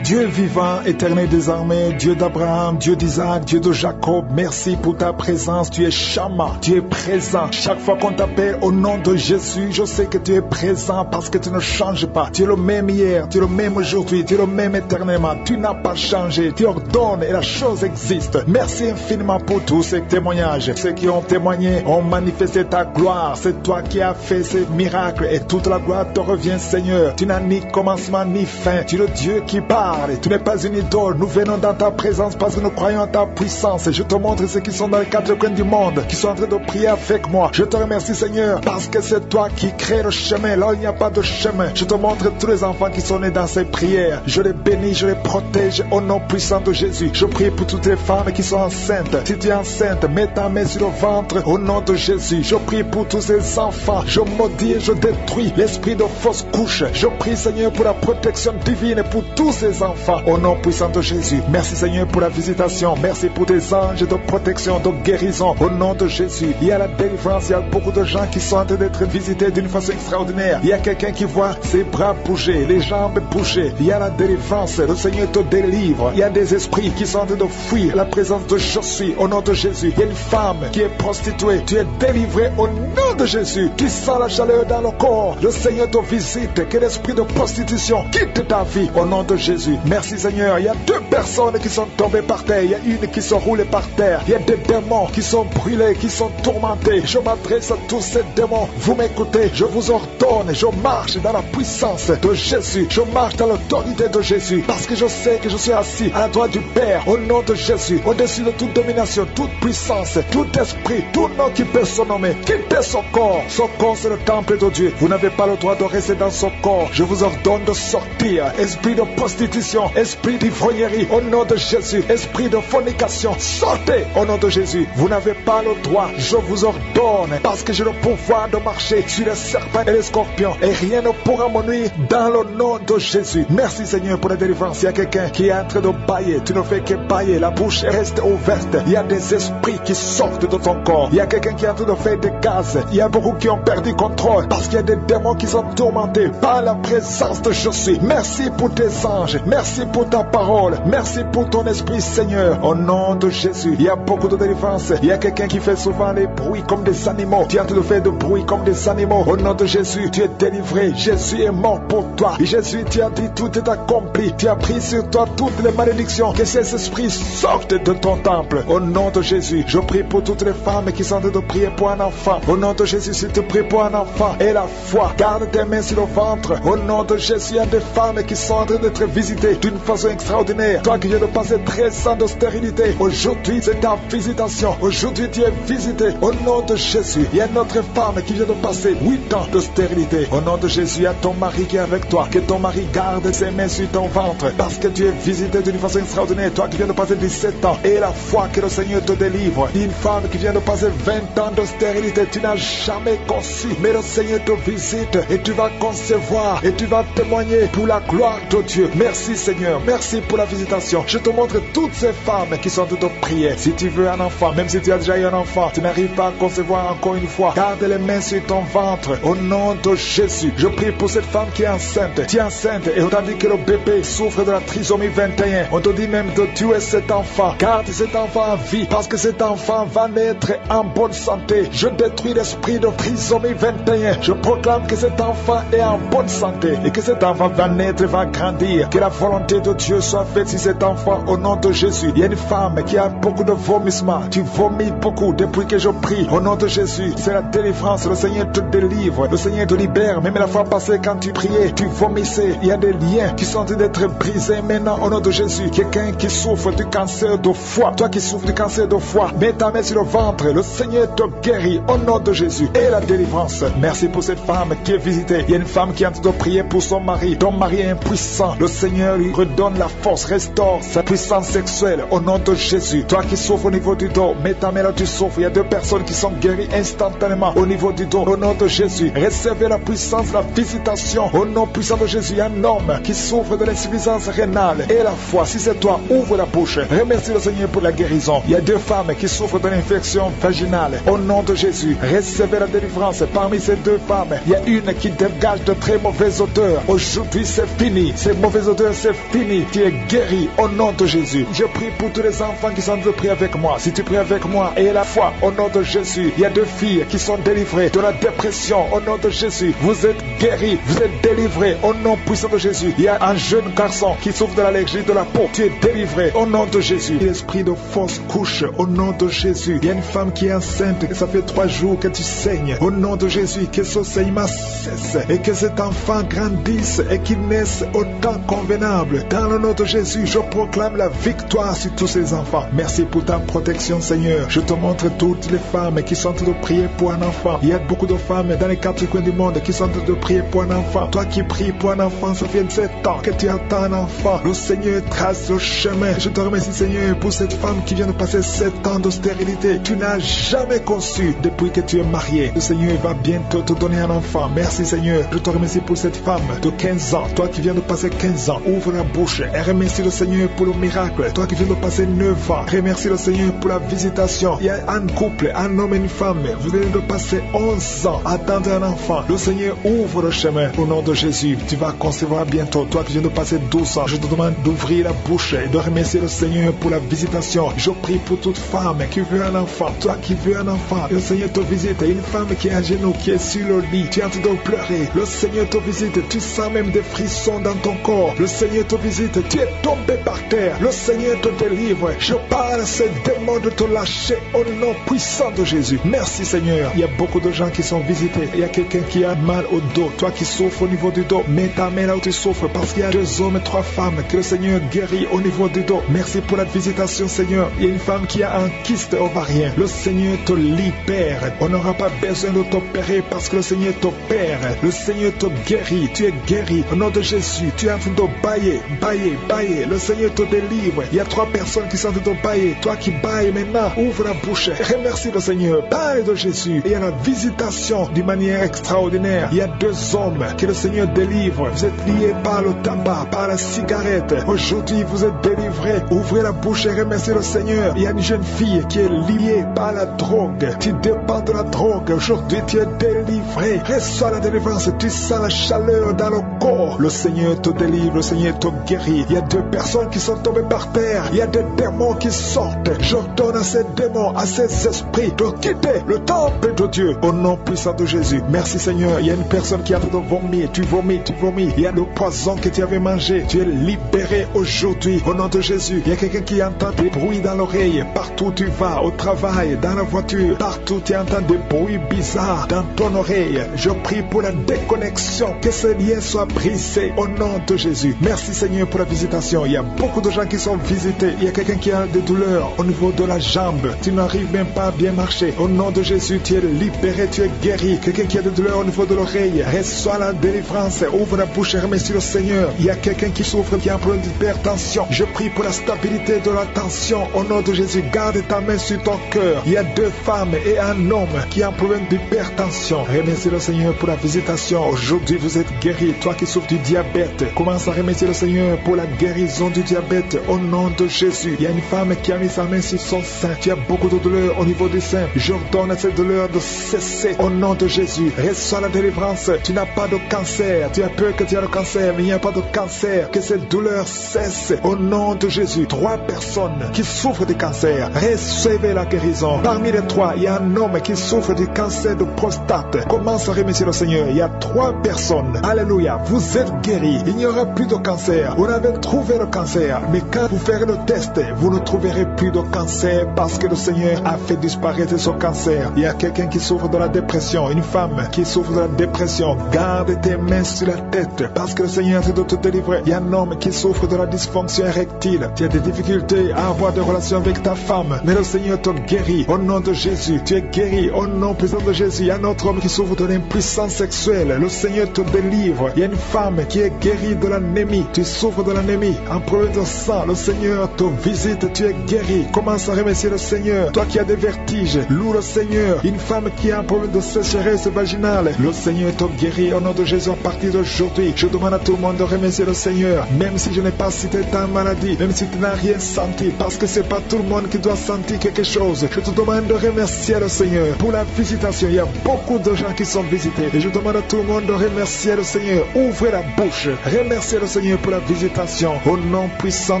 Dieu vivant, éternel des armées, Dieu d'Abraham, Dieu d'Isaac, Dieu de Jacob, merci pour ta présence. Tu es Shama, tu es présent. Chaque fois qu'on t'appelle au nom de Jésus, je sais que tu es présent parce que tu ne changes pas. Tu es le même hier, tu es le même aujourd'hui, tu es le même éternellement. Tu n'as pas changé, tu ordonnes et la chose existe. Merci infiniment pour tous ces témoignages. Ceux qui ont témoigné ont manifesté ta gloire. C'est toi qui as fait ces miracles et toute la gloire te revient, Seigneur. Tu n'as ni commencement ni fin. Tu es le Dieu qui parle. Tu n'es pas une idole. Nous venons dans ta présence parce que nous croyons en ta puissance. Je te montre ceux qui sont dans les quatre coins du monde, qui sont en train de prier avec moi. Je te remercie, Seigneur, parce que c'est toi qui crée le chemin là où il n'y a pas de chemin. Je te montre tous les enfants qui sont nés dans ces prières. Je les bénis, je les protège au nom puissant de Jésus. Je prie pour toutes les femmes qui sont enceintes. Si tu es enceinte, mets ta main sur le ventre au nom de Jésus. Je prie pour tous ces enfants. Je maudis et je détruis l'esprit de fausse couche. Je prie, Seigneur, pour la protection divine pour tous ces enfants au nom puissant de Jésus. Merci, Seigneur, pour la visitation. Merci pour tes anges de protection, de guérison au nom de Jésus. Il y a la délivrance. Il y a beaucoup de gens qui sont en train d'être visités d'une façon extraordinaire. Il y a quelqu'un qui voit ses bras bouger, les jambes bouger. Il y a la délivrance. Le Seigneur te délivre. Il y a des esprits qui sont en train de fuir la présence de Je suis au nom de Jésus. Il y a une femme qui est prostituée. Tu es délivré au nom de Jésus. Tu sens la chaleur dans le corps. Le Seigneur te visite. Que l'esprit de prostitution quitte ta vie au nom de Jésus. Merci, Seigneur. Il y a 2 personnes qui sont tombées par terre. Il y a une qui se roule par terre. Il y a des démons qui sont brûlés, qui sont tourmentés. Je m'adresse à tous ces démons. Vous m'écoutez. Je vous ordonne. Je marche dans la puissance de Jésus. Je marche dans l'autorité de Jésus. Parce que je sais que je suis assis à la droite du Père. Au nom de Jésus. Au-dessus de toute domination, toute puissance, tout esprit, tout nom qui peut se nommer. Quittez son corps. Son corps, c'est le temple de Dieu. Vous n'avez pas le droit de rester dans son corps. Je vous ordonne de sortir. Esprit de prostitution, esprit d'ivrognerie, au nom de Jésus, esprit de fornication, sortez au nom de Jésus. Vous n'avez pas le droit, je vous ordonne, parce que j'ai le pouvoir de marcher sur les serpents et les scorpions, et rien ne pourra me nuire dans le nom de Jésus. Merci, Seigneur, pour la délivrance. Il y a quelqu'un qui est en train de bailler, tu ne fais que bailler, la bouche reste ouverte. Il y a des esprits qui sortent de ton corps. Il y a quelqu'un qui est en train de faire des gaz. Il y a beaucoup qui ont perdu contrôle, parce qu'il y a des démons qui sont tourmentés par la présence de Je suis. Merci pour tes anges. Merci pour ta parole. Merci pour ton esprit, Seigneur. Au nom de Jésus, il y a beaucoup de délivrance. Il y a quelqu'un qui fait souvent des bruits comme des animaux. Tu es en train de faire des bruits comme des animaux. Au nom de Jésus, tu es délivré. Jésus est mort pour toi. Et Jésus, tu as dit tout est accompli. Tu as pris sur toi toutes les malédictions. Que ces esprits sortent de ton temple. Au nom de Jésus, je prie pour toutes les femmes qui sont en train de prier pour un enfant. Au nom de de Jésus, si tu pries pour un enfant et la foi, garde tes mains sur le ventre. Au nom de Jésus, il y a des femmes qui sont en train d'être visitées d'une façon extraordinaire. Toi qui viens de passer 13 ans de stérilité, aujourd'hui c'est ta visitation. Aujourd'hui tu es visité. Au nom de Jésus, il y a une autre femme qui vient de passer 8 ans de stérilité. Au nom de Jésus, il y a ton mari qui est avec toi. Que ton mari garde ses mains sur ton ventre, parce que tu es visité d'une façon extraordinaire. Toi qui viens de passer 17 ans, et la foi que le Seigneur te délivre. Une femme qui vient de passer 20 ans de stérilité, tu n'as jamais conçu, mais le Seigneur te visite et tu vas concevoir et tu vas témoigner pour la gloire de Dieu. Merci Seigneur, merci pour la visitation. Je te montre toutes ces femmes qui sont toutes prières. Si tu veux un enfant, même si tu as déjà eu un enfant, tu n'arrives pas à concevoir encore une fois, garde les mains sur ton ventre. Au nom de Jésus, je prie pour cette femme qui est enceinte. Tu es enceinte et on t'a dit que le bébé souffre de la trisomie 21. On te dit même de tuer cet enfant. Garde cet enfant en vie, parce que cet enfant va naître en bonne santé. Je détruis l'esprit de trisomie 21. Je proclame que cet enfant est en bonne santé et que cet enfant va naître, va grandir. Que la volonté de Dieu soit faite sur cet enfant au nom de Jésus. Il y a une femme qui a beaucoup de vomissements. Tu vomis beaucoup depuis que je prie. Au nom de Jésus, c'est la délivrance. Le Seigneur te délivre. Le Seigneur te libère. Même la fois passée quand tu priais, tu vomissais. Il y a des liens qui sont en train d'être brisés maintenant au nom de Jésus. Quelqu'un qui souffre du cancer de foie. Toi qui souffres du cancer de foie, mets ta main sur le ventre. Le Seigneur te guérit au nom de Jésus. Et la délivrance. Merci pour cette femme qui est visitée. Il y a une femme qui est en train de prier pour son mari. Ton mari est impuissant. Le Seigneur lui redonne la force, restaure sa puissance sexuelle au nom de Jésus. Toi qui souffres au niveau du dos, mets ta main là, tu souffres. Il y a 2 personnes qui sont guéries instantanément au niveau du dos. Au nom de Jésus, recevez la puissance, la visitation. Au nom puissant de Jésus, il y a un homme qui souffre de l'insuffisance rénale. Et la foi, si c'est toi, ouvre la bouche. Remercie le Seigneur pour la guérison. Il y a 2 femmes qui souffrent de l'infection vaginale. Au nom de Jésus, recevez la délivrance. Parmi ces 2 femmes, il y a une qui dégage de très mauvaises odeurs. Aujourd'hui, c'est fini. Ces mauvaises odeurs, c'est fini. Tu es guéri au nom de Jésus. Je prie pour tous les enfants qui sont en train de prier avec moi. Si tu pries avec moi et la foi, au nom de Jésus, il y a 2 filles qui sont délivrées de la dépression. Au nom de Jésus, vous êtes guéris, vous êtes délivrés au nom puissant de Jésus. Il y a un jeune garçon qui souffre de l'allergie de la peau. Tu es délivré au nom de Jésus. L'esprit de fausse couche au nom de Jésus. Il y a une femme qui est enceinte et ça fait 3 jours que tu saignes. Au nom de Jésus, que ce saignement cesse et que cet enfant grandisse et qu'il naisse au temps convenable. Dans le nom de Jésus, je proclame la victoire sur tous ces enfants. Merci pour ta protection, Seigneur. Je te montre toutes les femmes qui sont en train de prier pour un enfant. Il y a beaucoup de femmes dans les 4 coins du monde qui sont en train de prier pour un enfant. Toi qui pries pour un enfant, ça fait 7 ans que tu attends un enfant. Le Seigneur trace le chemin. Je te remercie, Seigneur, pour cette femme qui vient de passer 7 ans de stérilité. Tu n'as jamais conçu depuis que tu es marié. Le Seigneur va bientôt te donner un enfant. Merci, Seigneur. Je te remercie pour cette femme de 15 ans. Toi qui viens de passer 15 ans, ouvre la bouche et remercie le Seigneur pour le miracle. Toi qui viens de passer 9 ans, remercie le Seigneur pour la visitation. Il y a un couple, un homme et une femme. Vous venez de passer 11 ans à attendre un enfant. Le Seigneur ouvre le chemin au nom de Jésus. Tu vas concevoir bientôt. Toi qui viens de passer 12 ans, je te demande d'ouvrir la bouche et de remercier le Seigneur pour la visitation. Je prie pour toute femme qui veut un enfant. Toi qui veux un enfant, le Seigneur te visite. Une femme qui est à genoux, qui est sur le lit, tu es en train de pleurer. Le Seigneur te visite. Tu sens même des frissons dans ton corps. Le Seigneur te visite. Tu es tombé par terre. Le Seigneur te délivre. Je parle à ces démons de te lâcher au nom puissant de Jésus. Merci, Seigneur. Il y a beaucoup de gens qui sont visités. Il y a quelqu'un qui a mal au dos. Toi qui souffres au niveau du dos, mets ta main là où tu souffres, parce qu'il y a 2 hommes et 3 femmes que le Seigneur guérit au niveau du dos. Merci pour la visitation, Seigneur. Il y a une femme qui a un kyste ovarien. Le Seigneur te libère. On n'aura pas besoin de t'opérer parce que le Seigneur t'opère. Le Seigneur te guérit. Tu es guéri au nom de Jésus. Tu es en train de bailler, bailler, bailler. Le Seigneur te délivre. Il y a 3 personnes qui sont en train de bailler. Toi qui bailles maintenant, ouvre la bouche. Remercie le Seigneur. Parle de Jésus. Et il y a la visitation d'une manière extraordinaire. Il y a 2 hommes que le Seigneur délivre. Vous êtes liés par le tabac, par la cigarette. Aujourd'hui, vous êtes délivrés. Ouvrez la bouche et remerciez le Seigneur. Il y a une jeune fille qui est liée par la drogue. Tu dépends de la drogue. Aujourd'hui, tu es délivré. Reçois la délivrance. Tu sens la chaleur dans le corps. Le Seigneur te délivre. Le Seigneur te guérit. Il y a 2 personnes qui sont tombées par terre. Il y a des démons qui sortent. J'ordonne à ces démons, à ces esprits de quitter le temple de Dieu au nom puissant de Jésus. Merci, Seigneur. Il y a une personne qui a fait de vomir. Tu vomis, tu vomis. Il y a le poison que tu avais mangé. Tu es libéré aujourd'hui au nom de Jésus. Il y a quelqu'un qui entend des bruits dans l'oreille. Partout où tu vas, au travail, dans la voiture, partout tu entends des bruit bizarre dans ton oreille. Je prie pour la déconnexion, que ce lien soit brisé au nom de Jésus. Merci Seigneur pour la visitation. Il y a beaucoup de gens qui sont visités. Il y a quelqu'un qui a des douleurs au niveau de la jambe. Tu n'arrives même pas à bien marcher. Au nom de Jésus, tu es libéré, tu es guéri. Quelqu'un qui a des douleurs au niveau de l'oreille, reçois la délivrance. Ouvre la bouche et remercie le Seigneur. Il y a quelqu'un qui souffre, qui a un problème d'hypertension. Je prie pour la stabilité de la tension. Au nom de Jésus, garde ta main sur ton cœur. Il y a 2 femmes et un homme qui a un problème d'hypertension. Remercie le Seigneur pour la visitation. Aujourd'hui, vous êtes guéri. Toi qui souffres du diabète, commence à remercier le Seigneur pour la guérison du diabète. Au nom de Jésus, il y a une femme qui a mis sa main sur son sein. Tu as beaucoup de douleurs au niveau du sein. J'ordonne à cette douleur de cesser. Au nom de Jésus, reçois la délivrance. Tu n'as pas de cancer. Tu as peur que tu as le cancer, mais il n'y a pas de cancer. Que cette douleur cesse. Au nom de Jésus, 3 personnes qui souffrent du cancer, recevez la guérison. Parmi les 3, il y a un homme qui souffre du cancer de prostate. Commence à remercier le Seigneur. Il y a 3 personnes. Alléluia. Vous êtes guéris. Il n'y aura plus de cancer. Vous avez trouvé le cancer. Mais quand vous ferez le test, vous ne trouverez plus de cancer parce que le Seigneur a fait disparaître son cancer. Il y a quelqu'un qui souffre de la dépression. Une femme qui souffre de la dépression. Garde tes mains sur la tête parce que le Seigneur est de te délivrer. Il y a un homme qui souffre de la dysfonction érectile. Tu as des difficultés à avoir des relations avec ta femme. Mais le Seigneur te guérit. Au nom de Jésus, tu es guéri. Au nom puissant de Jésus, il y a un autre homme qui souffre de l'impuissance sexuelle. Le Seigneur te délivre. Il y a une femme qui est guérie de l'anémie. Tu souffres de l'anémie, un problème de sang. Le Seigneur te visite. Tu es guéri. Commence à remercier le Seigneur. Toi qui as des vertiges, loue le Seigneur. Une femme qui a un problème de sécheresse vaginale, le Seigneur te guérit. Au nom de Jésus, à partir d'aujourd'hui, je demande à tout le monde de remercier le Seigneur. Même si je n'ai pas cité ta maladie, même si tu n'as rien senti, parce que c'est pas tout le monde qui doit sentir quelque chose. Je te demande de remercier le Seigneur pour la visitation. Il y a beaucoup de gens qui sont visités. Et je demande à tout le monde de remercier le Seigneur. Ouvrez la bouche. Remerciez le Seigneur pour la visitation. Au nom puissant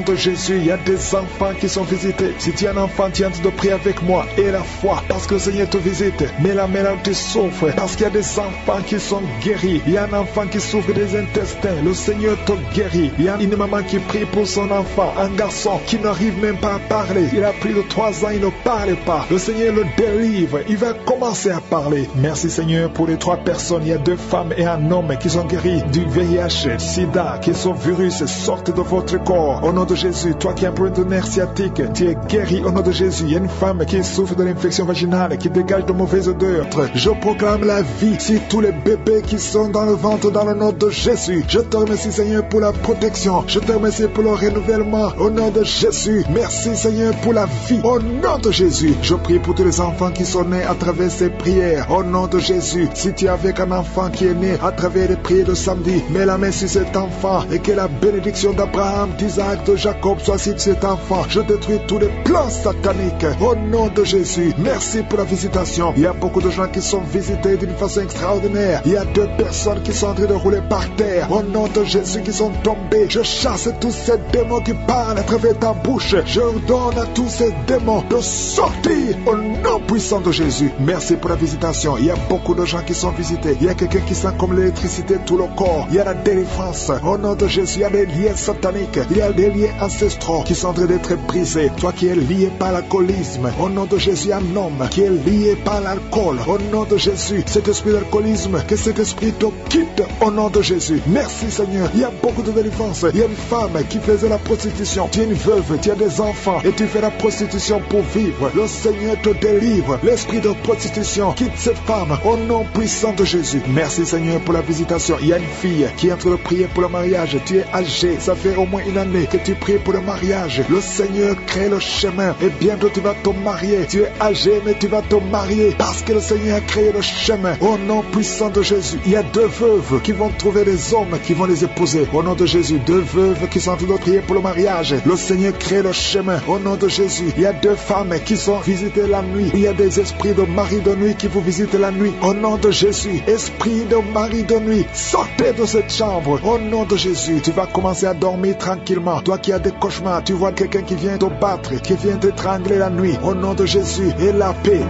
de Jésus, il y a des enfants qui sont visités. Si tu es un enfant, tu es en train de prier avec moi. Et la foi, parce que le Seigneur te visite. Mais la mère te souffre, parce qu'il y a des enfants qui sont guéris. Il y a un enfant qui souffre des intestins. Le Seigneur te guérit. Il y a une maman qui prie pour son enfant. Un garçon qui n'arrive même pas à parler. Il a plus de 3 ans, il ne parle pas. Le Seigneur le délivre. Il va commencer à parler. Merci Seigneur pour les 3 personnes. Il y a 2 femmes et un homme qui sont guéris du VIH, SIDA, qui sont virus. Sortez de votre corps. Au nom de Jésus, toi qui as un problème de nerf sciatique, tu es guéri au nom de Jésus. Il y a une femme qui souffre de l'infection vaginale, qui dégage de mauvaises odeurs. Je proclame la vie sur tous les bébés qui sont dans le ventre dans le nom de Jésus. Je te remercie Seigneur pour la protection. Je te remercie pour le renouvellement au nom de Jésus. Merci Seigneur pour la vie au nom de Jésus. Je prie pour tous les enfants qui sont nés à travers ces prières au nom de Jésus. Si tu es avec un enfant qui est né à travers les prières de samedi, mets la main sur cet enfant et que la bénédiction d'Abraham, d'Isaac, de Jacob soit sur cet enfant. Je détruis tous les plans sataniques au nom de Jésus. Merci pour la visitation. Il y a beaucoup de gens qui sont visités d'une façon extraordinaire. Il y a 2 personnes qui sont en train de rouler par terre au nom de Jésus, qui sont tombés. Je chasse tous ces démons qui parlent à travers ta bouche. Je ordonne à tous ces démons de sortir au nom puissant de Jésus. Merci pour la visitation. Il y a beaucoup de gens qui sont visités. Il y a quelqu'un qui sent comme l'électricité tout le corps. Il y a la délivrance au nom de Jésus. Il y a des liens sataniques. Il y a des liens ancestraux qui sont en train d'être brisés. Toi qui es lié par l'alcoolisme, au nom de Jésus, un homme qui est lié par l'alcool, au nom de Jésus, cet esprit d'alcoolisme, que cet esprit te quitte au nom de Jésus. Merci Seigneur. Il y a beaucoup de délivrance. Il y a une femme qui faisait la prostitution. Tu es une veuve, tu as des enfants et tu fais la prostitution pour vivre. Le Seigneur te délivre. L'esprit de prostitution quitte cette femme au nom puissant de Jésus. Merci Seigneur pour la visitation. Il y a une fille qui est en train de prier pour le mariage. Tu es âgé, ça fait au moins 1 année que tu pries pour le mariage. Le Seigneur crée le chemin et bientôt tu vas te marier. Tu es âgé mais tu vas te marier parce que le Seigneur a créé le chemin au nom puissant de Jésus. Il y a 2 veuves qui vont trouver des hommes qui vont les épouser au nom de Jésus. 2 veuves qui sont en train de prier pour le mariage. Le Seigneur crée le chemin au nom de Jésus. Il y a 2 femmes qui sont visitées la nuit. Il y a des esprits de mari de nuit qui vous visitent la nuit au nom de Jésus. Esprit de mari de nuit, sortez de cette chambre au nom de Jésus. Tu vas commencer à dormir tranquillement. Toi qui as des cauchemars, tu vois quelqu'un qui vient te battre, qui vient t'étrangler la nuit au nom de Jésus. Et la paix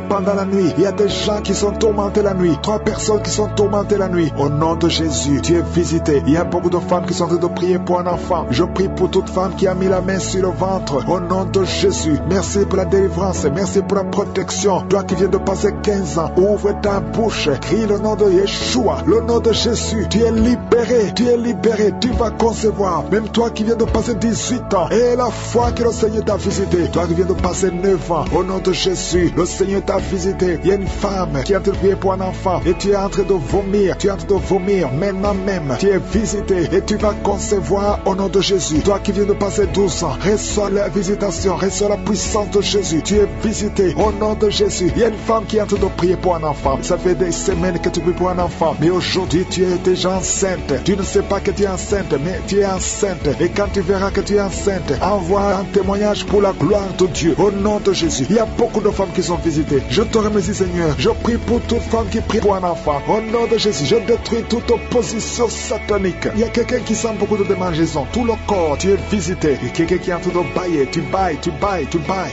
pendant la nuit. Il y a des gens qui sont tourmentés la nuit. 3 personnes qui sont tourmentées la nuit au nom de Jésus. Tu es visité. Il y a beaucoup de femmes qui sont en train de prier pour un enfant. Je prie pour toute femme qui a mis la main sur le ventre au nom de Jésus. Merci pour la délivrance. Merci pour la protection. Toi qui vient de passer 15 ans, ouvre ta bouche, crie le nom de Yeshua, le nom de Jésus. Tu es libéré, tu vas concevoir. Même toi qui viens de passer 18 ans, et la foi que le Seigneur t'a visité. Toi qui viens de passer 9 ans, au nom de Jésus, le Seigneur t'a visité. Il y a une femme qui est en train de prier pour un enfant, et tu es en train de vomir, maintenant même. Tu es visité, et tu vas concevoir au nom de Jésus. Toi qui viens de passer 12 ans, reçois la visitation, reçois la puissance de Jésus. Tu es visité au nom de Jésus. Il y a une femme qui est en train de prier pour un enfant. Ça fait des semaines que tu pries pour un enfant, mais aujourd'hui tu es déjà enceinte. Tu ne sais pas que tu es enceinte, mais tu es enceinte. Et quand tu verras que tu es enceinte, envoie un témoignage pour la gloire de Dieu au nom de Jésus. Il y a beaucoup de femmes qui sont visitées. Je te remercie, Seigneur. Je prie pour toute femme qui prie pour un enfant. Au nom de Jésus, je détruis toute opposition satanique. Il y a quelqu'un qui sent beaucoup de démangeaisons. Tout le corps, tu es visité. Il y a quelqu'un qui est en train de bailler. Tu bailles.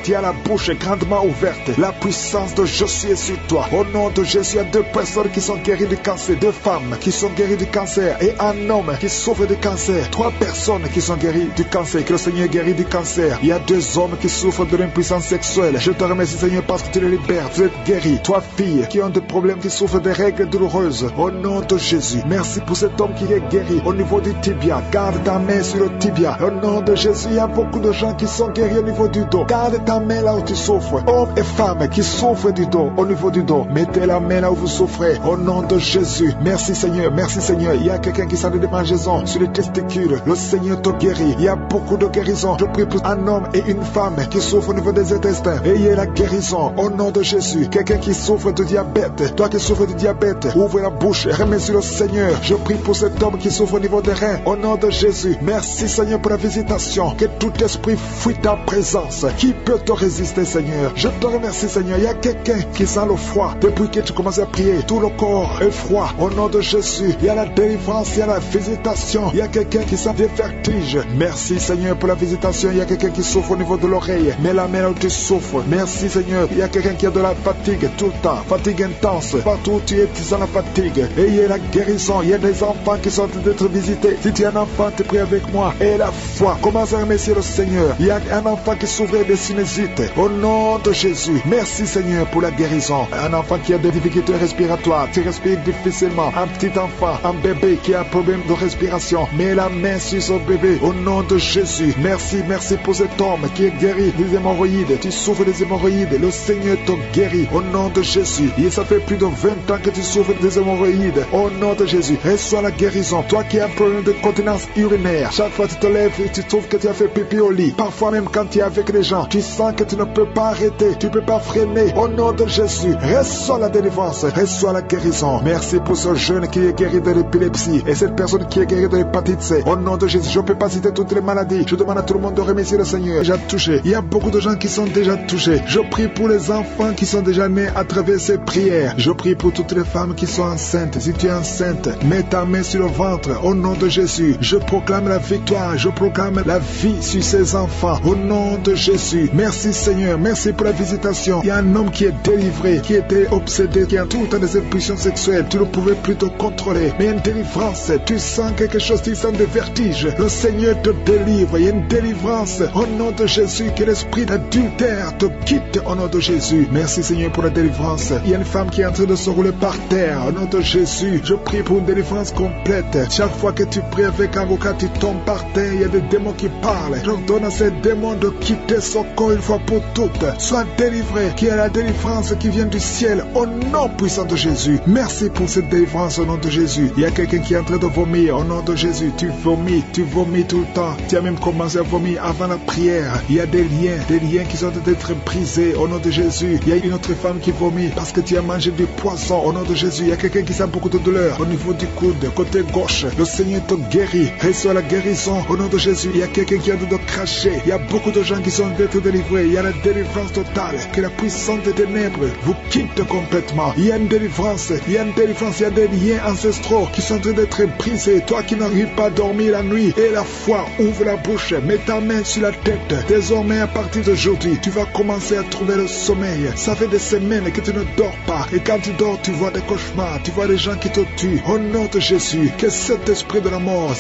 Tu as la bouche grandement ouverte. La puissance de Jésus est sur toi. Au nom de Jésus, il y a 2 personnes qui sont guéries du cancer. 2 femmes qui sont guéries du cancer. Et un homme qui souffre du cancer. 3 personnes qui sont guéries du cancer. Que le Seigneur guérit du cancer. Il y a 2 hommes qui souffrent de l'impuissance sexuelle. Je te remercie, Seigneur, parce que tu les libères. Vous êtes guéris. 3 filles qui ont des problèmes, qui souffrent des règles douloureuses. Au nom de Jésus. Merci pour cet homme qui est guéri au niveau du tibia. Garde ta main sur le tibia. Au nom de Jésus, il y a beaucoup de gens qui sont guéris au niveau du dos. Garde ta main là où tu souffres. Hommes et femmes qui souffrent du dos, au niveau du dos. Mettez la main là où vous souffrez. Au nom de Jésus. Merci Seigneur. Merci Seigneur. Il y a quelqu'un qui sent des démangeaisons sur les testicules. Le Seigneur te guérit. Il y a beaucoup de guérisons. Je prie pour un homme et une femme qui souffrent au niveau des intestins. Ayez la guérison au nom de Jésus. Quelqu'un qui souffre de diabète. Toi qui souffres de diabète, ouvre la bouche et remercie le Seigneur. Je prie pour cet homme qui souffre au niveau des reins. Au nom de Jésus. Merci Seigneur pour la visitation. Que tout esprit fuit ta présence. Qui peut te résister, Seigneur? Je te remercie, Seigneur. Il y a quelqu'un qui sent le froid. Depuis que tu commences à prier, tout le corps est froid. Au nom de Jésus, il y a la délivrance, il y a la visitation. Il y a quelqu'un qui sent des vertiges. Merci, Seigneur, pour la visitation. Il y a quelqu'un qui souffre au niveau de l'oreille. Mets la main où tu souffres. Merci, Seigneur. Il y a quelqu'un qui a de la fatigue tout le temps. Fatigue intense. Partout où tu es, tu sens la fatigue. Et il y a la guérison. Il y a des enfants qui sont en train d'être visités. Si tu es un enfant, tu pries avec moi. Et la foi. Commence à remercier le Seigneur. Il y a un enfant qui souffrait de sinusite. Au nom de Jésus. Merci, Seigneur, pour la guérison. Un enfant qui a des difficultés respiratoires. Tu respires difficilement. Un petit enfant, un bébé qui a un problème de respiration. Mets la main sur son bébé. Au nom de Jésus. Merci pour cet homme qui est guéri des hémorroïdes. Tu souffres des hémorroïdes. Le Seigneur te guérit. Au nom de Jésus. Et ça fait plus de 20 ans que tu souffres des hémorroïdes. Au nom de Jésus. Reçois la guérison. Toi qui as un problème de continence urinaire. Chaque fois que tu te lèves et tu trouves que tu as fait pipi au lit. Parfois même quand tu es avec les gens, tu sens que tu ne peux pas arrêter. Tu ne peux pas freiner. Au nom de Jésus. Reçois la délivrance. Reçois la guérison. Merci pour ce jeune qui est guéri de l'épilepsie. Et cette personne qui est guérie de l'hépatite C. Au nom de Jésus. Je ne peux pas citer toutes les maladies. Je demande à tout le monde de remercier le Seigneur. Déjà touché. Il y a beaucoup de gens qui sont déjà touchés. Je prie pour les enfants qui sont déjà nés à travers ces prières. Je prie pour toutes les femmes qui sont enceintes. Si tu es enceinte, mets ta main sur le ventre. Au nom de Jésus. Je proclame la victoire. Je proclame la vie sur ces enfants. Au nom de Jésus. Merci Seigneur. Merci pour la visitation. Il y a un homme qui est délivré, qui était obsédé, qui a tout le temps des impulsions sexuelles. Tu ne pouvais plus te contrôler. Mais il y a une délivrance. Tu sens quelque chose, tu sens des vertiges. Le Seigneur te délivre. Il y a une délivrance. Au nom de Jésus. Que l'esprit d'adultère te quitte. Au nom de Jésus. Merci Seigneur pour la délivrance. Il y a une femme qui est en train de se rouler par terre. Au nom de Jésus. Je prie pour une délivrance complète. Chaque fois que tu pries avec un avocat, tu tombes par terre. Il y a des démons qui parlent. J'ordonne à ces démons de quitter son corps une fois pour toutes. Sois délivré. Qu'il y ait la délivrance qui vient du ciel. Au nom puissant de Jésus. Merci pour cette délivrance au nom de Jésus. Il y a quelqu'un qui est en train de vomir. Au nom de Jésus. Tu vomis tout le temps. Tu as même commencé à vomir avant la prière. Il y a des liens qui sont en train d'être brisés au nom de Jésus. Il y a une autre femme qui vomit parce que tu as mangé du poisson au nom de Jésus. Il y a quelqu'un qui sent beaucoup de douleur au niveau du coude, côté gauche. Le Seigneur te guérit. Reçois la guérison au nom de Jésus. Il y a quelqu'un qui est en train de cracher. Il y a beaucoup de gens qui sont en train d'être délivrés. Il y a la délivrance totale. Que la puissance des ténèbres vous quitte complètement. Il y a une délivrance. Il y a une délivrance. Il y a des liens ancestraux qui sont en train d'être brisés. Toi qui n'arrives pas à dormir la nuit. Et la foi, ouvre la bouche. Mets ta main sur la tête. Désormais, à partir d'aujourd'hui, tu vas commencer à trouver le sommeil. Ça fait des semaines que tu ne dors pas. Et quand tu dors, tu vois des cauchemars. Tu vois des gens qui te tuent. Au nom de Jésus, que cet esprit de la mort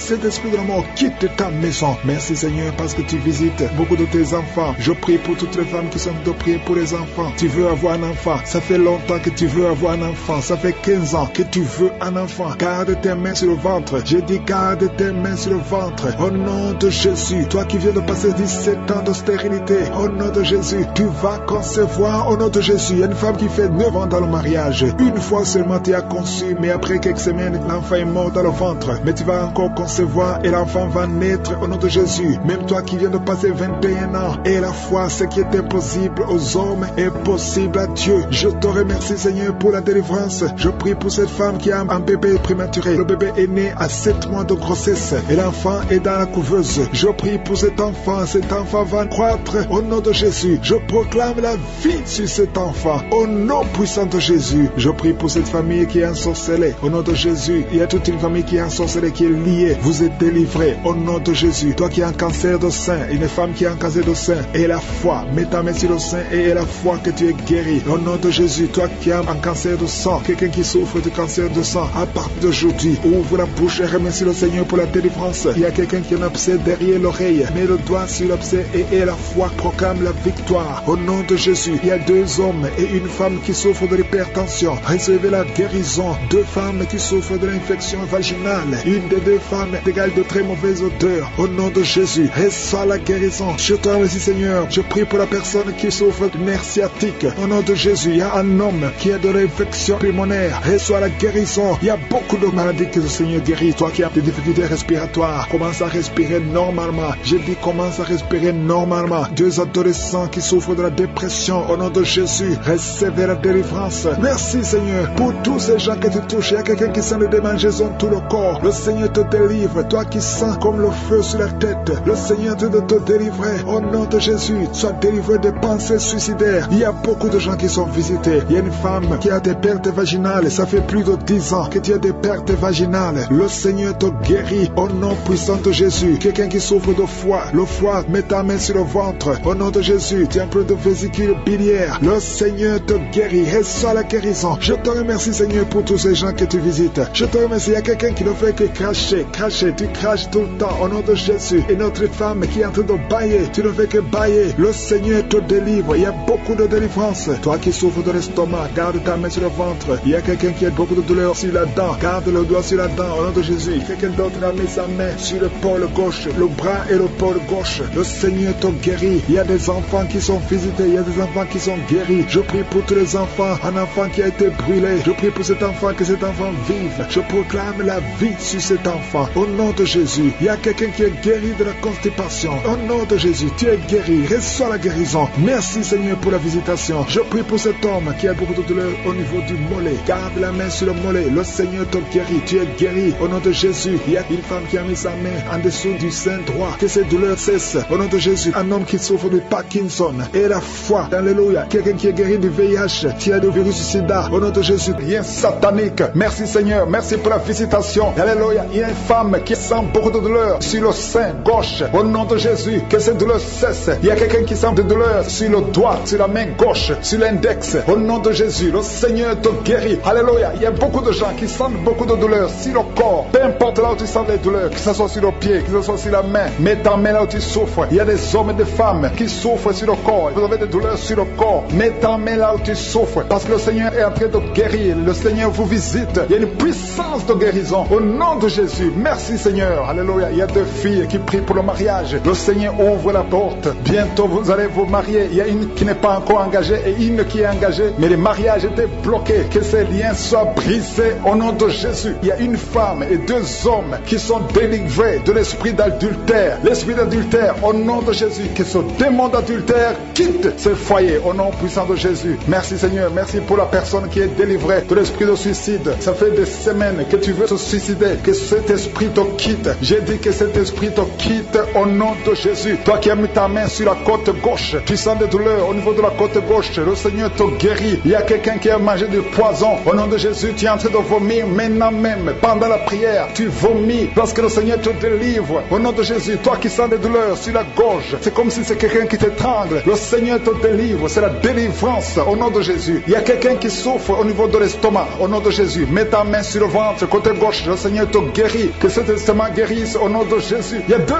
quitte ta maison. Merci Seigneur parce que tu visites beaucoup de tes enfants. Je prie pour toutes les femmes qui sont de prier pour les enfants. Tu veux avoir un enfant. Ça fait longtemps que tu veux avoir un enfant. Ça fait 15 ans que tu veux un enfant. Garde tes mains sur le ventre. J'ai dit garde tes mains sur le ventre. Au nom de Jésus, toi qui viens de passer 17 ans de stérilité, au nom de Jésus, tu vas concevoir au nom de Jésus. Il y a une femme qui fait 9 ans dans le mariage. Une fois seulement tu as conçu, mais après quelques semaines, l'enfant est mort dans le ventre. Mais tu vas encore concevoir et l'enfant va naître au nom de Jésus. Même toi qui viens de passer 21 ans, et la foi, ce qui est impossible aux hommes est possible à Dieu. Je te remercie Seigneur pour la délivrance. Je prie pour cette femme qui a un bébé prématuré. Le bébé est né à 7 mois de grossesse et l'enfant est dans la couveuse. Je prie pour cet enfant va croître au nom de Jésus. Je proclame la vie sur cet enfant au nom puissant de Jésus. Je prie pour cette famille qui est ensorcelée au nom de Jésus. Il y a toute une famille qui est ensorcelée, qui est liée. Vous êtes délivrés au nom de Jésus. Toi qui as un cancer de sein, une femme qui a un cancer de sein, et la foi, mets ta main sur le sein et la foi que tu es guéri au nom de Jésus. Toi qui as un cancer de sang, quelqu'un qui souffre de cancer de sang, à partir d'aujourd'hui, ouvre la bouche et remercie le Seigneur pour la délivrance. Il y a quelqu'un qui a un abcès derrière l'oreille, mets le doigt sur l'abcès et la foi proclame la victoire au nom de Jésus. Il y a 2 hommes et une femme qui souffrent de l'hypertension, recevez la guérison. 2 femmes qui souffrent de l'infection vaginale, une des 2 femmes égale de très mauvaise odeur au nom de Jésus. Reçois la guérison. Je te remercie Seigneur. Je prie pour la personne qui souffre de nerf sciatique au nom de Jésus. Il y a un homme qui a de l'infection pulmonaire, reçoit la guérison. Il y a beaucoup de maladies que le Seigneur guérit. Toi qui as des difficultés respiratoires, commence à respirer normalement. Je dis commence à respirer normalement. 2 adolescents qui souffrent de la dépression au nom de Jésus, recevez la délivrance. Merci Seigneur pour tous ces gens que tu touches. Il y a quelqu'un qui sent le démangeaison tout le corps. Le Seigneur te délivre. Toi qui sens comme le feu sur la tête, le Seigneur te délivrer au nom de Jésus. Sois délivré des pensées suicidaires. Il y a beaucoup de gens qui sont visités. Il y a une femme qui a des pertes vaginales. Ça fait plus de 10 ans que tu as des pertes vaginales. Le Seigneur te guérit au nom puissant de Jésus. Quelqu'un qui souffre de foie, le foie, mets ta main sur le ventre au nom de Jésus. Tu as un peu de vésicule biliaire. Le Seigneur te guérit. Reçois la guérison. Je te remercie Seigneur pour tous ces gens que tu visites. Je te remercie. Il y a quelqu'un qui ne fait que cracher. Tu craches tout le temps au nom de Jésus. Et notre femme qui est en train de bailler, tu ne fais que bailler. Le Seigneur te délivre. Il y a beaucoup de délivrance. Toi qui souffres de l'estomac, garde ta main sur le ventre. Il y a quelqu'un qui a beaucoup de douleur sur la dent. Garde le doigt sur la dent au nom de Jésus. Quelqu'un d'autre a mis sa main sur le pôle gauche, le bras et le pôle gauche. Le Seigneur te guérit. Il y a des enfants qui sont visités. Il y a des enfants qui sont guéris. Je prie pour tous les enfants. Un enfant qui a été brûlé. Je prie pour cet enfant, que cet enfant vive. Je proclame la vie sur cet enfant. Au nom de Jésus. Il y a quelqu'un qui est guéri de la constipation. Au nom de Jésus, tu es guéri. Reçois la guérison. Merci Seigneur pour la visitation. Je prie pour cet homme qui a beaucoup de douleur au niveau du mollet. Garde la main sur le mollet. Le Seigneur te guérit. Tu es guéri. Au nom de Jésus. Il y a une femme qui a mis sa main en dessous du sein droit. Que ces douleurs cessent. Au nom de Jésus. Un homme qui souffre de Parkinson. Et la foi. Alléluia. Quelqu'un qui est guéri du VIH. Qui a du virus sida. Au nom de Jésus. Rien satanique. Merci Seigneur. Merci pour la visitation. Alléluia. Il y a une femme qui sent beaucoup de douleur sur le sein gauche. Au nom de Jésus. Que cette douleur cesse. Il y a quelqu'un qui sent de douleur sur le doigt, sur la main gauche, sur l'index. Au nom de Jésus. Le Seigneur te guérit. Alléluia. Il y a beaucoup de gens qui sentent beaucoup de douleur sur le corps. Peu importe là où tu sens les douleurs, que ce soit sur le pied, que ce soit sur la main. Mets ta main là où tu souffres. Il y a des hommes et des femmes qui souffrent sur le corps. Vous avez des douleurs sur le corps. Mets ta main là où tu souffres. Parce que le Seigneur est en train de guérir. Le Seigneur vous visite. Il y a une puissance de guérison. Au nom de Jésus. Merci Seigneur. Alléluia. Il y a 2 filles qui prient pour le mariage. Le Seigneur ouvre la porte. Bientôt vous allez vous marier. Il y a une qui n'est pas encore engagée et une qui est engagée. Mais le mariage était bloqué. Que ces liens soient brisés au nom de Jésus. Il y a une femme et 2 hommes qui sont délivrés de l'esprit d'adultère. L'esprit d'adultère au nom de Jésus. Que ce démon d'adultère quitte ce foyer au nom puissant de Jésus. Merci Seigneur. Merci pour la personne qui est délivrée de l'esprit de suicide. Ça fait des semaines que tu veux te suicider. Que cet esprit te quitte. J'ai dit que cet esprit te quitte au nom de Jésus. Toi qui as mis ta main sur la côte gauche, tu sens des douleurs au niveau de la côte gauche. Le Seigneur te guérit. Il y a quelqu'un qui a mangé du poison. Au nom de Jésus, tu es en train de vomir maintenant même. Pendant la prière, tu vomis parce que le Seigneur te délivre. Au nom de Jésus, toi qui sens des douleurs sur la gorge, c'est comme si c'est quelqu'un qui t'étrangle. Le Seigneur te délivre. C'est la délivrance au nom de Jésus. Il y a quelqu'un qui souffre au niveau de l'estomac. Au nom de Jésus, mets ta main sur le ventre, côté gauche. Le Seigneur te guérit. Que cet estomac guérisse au nom de Jésus. Il y a 2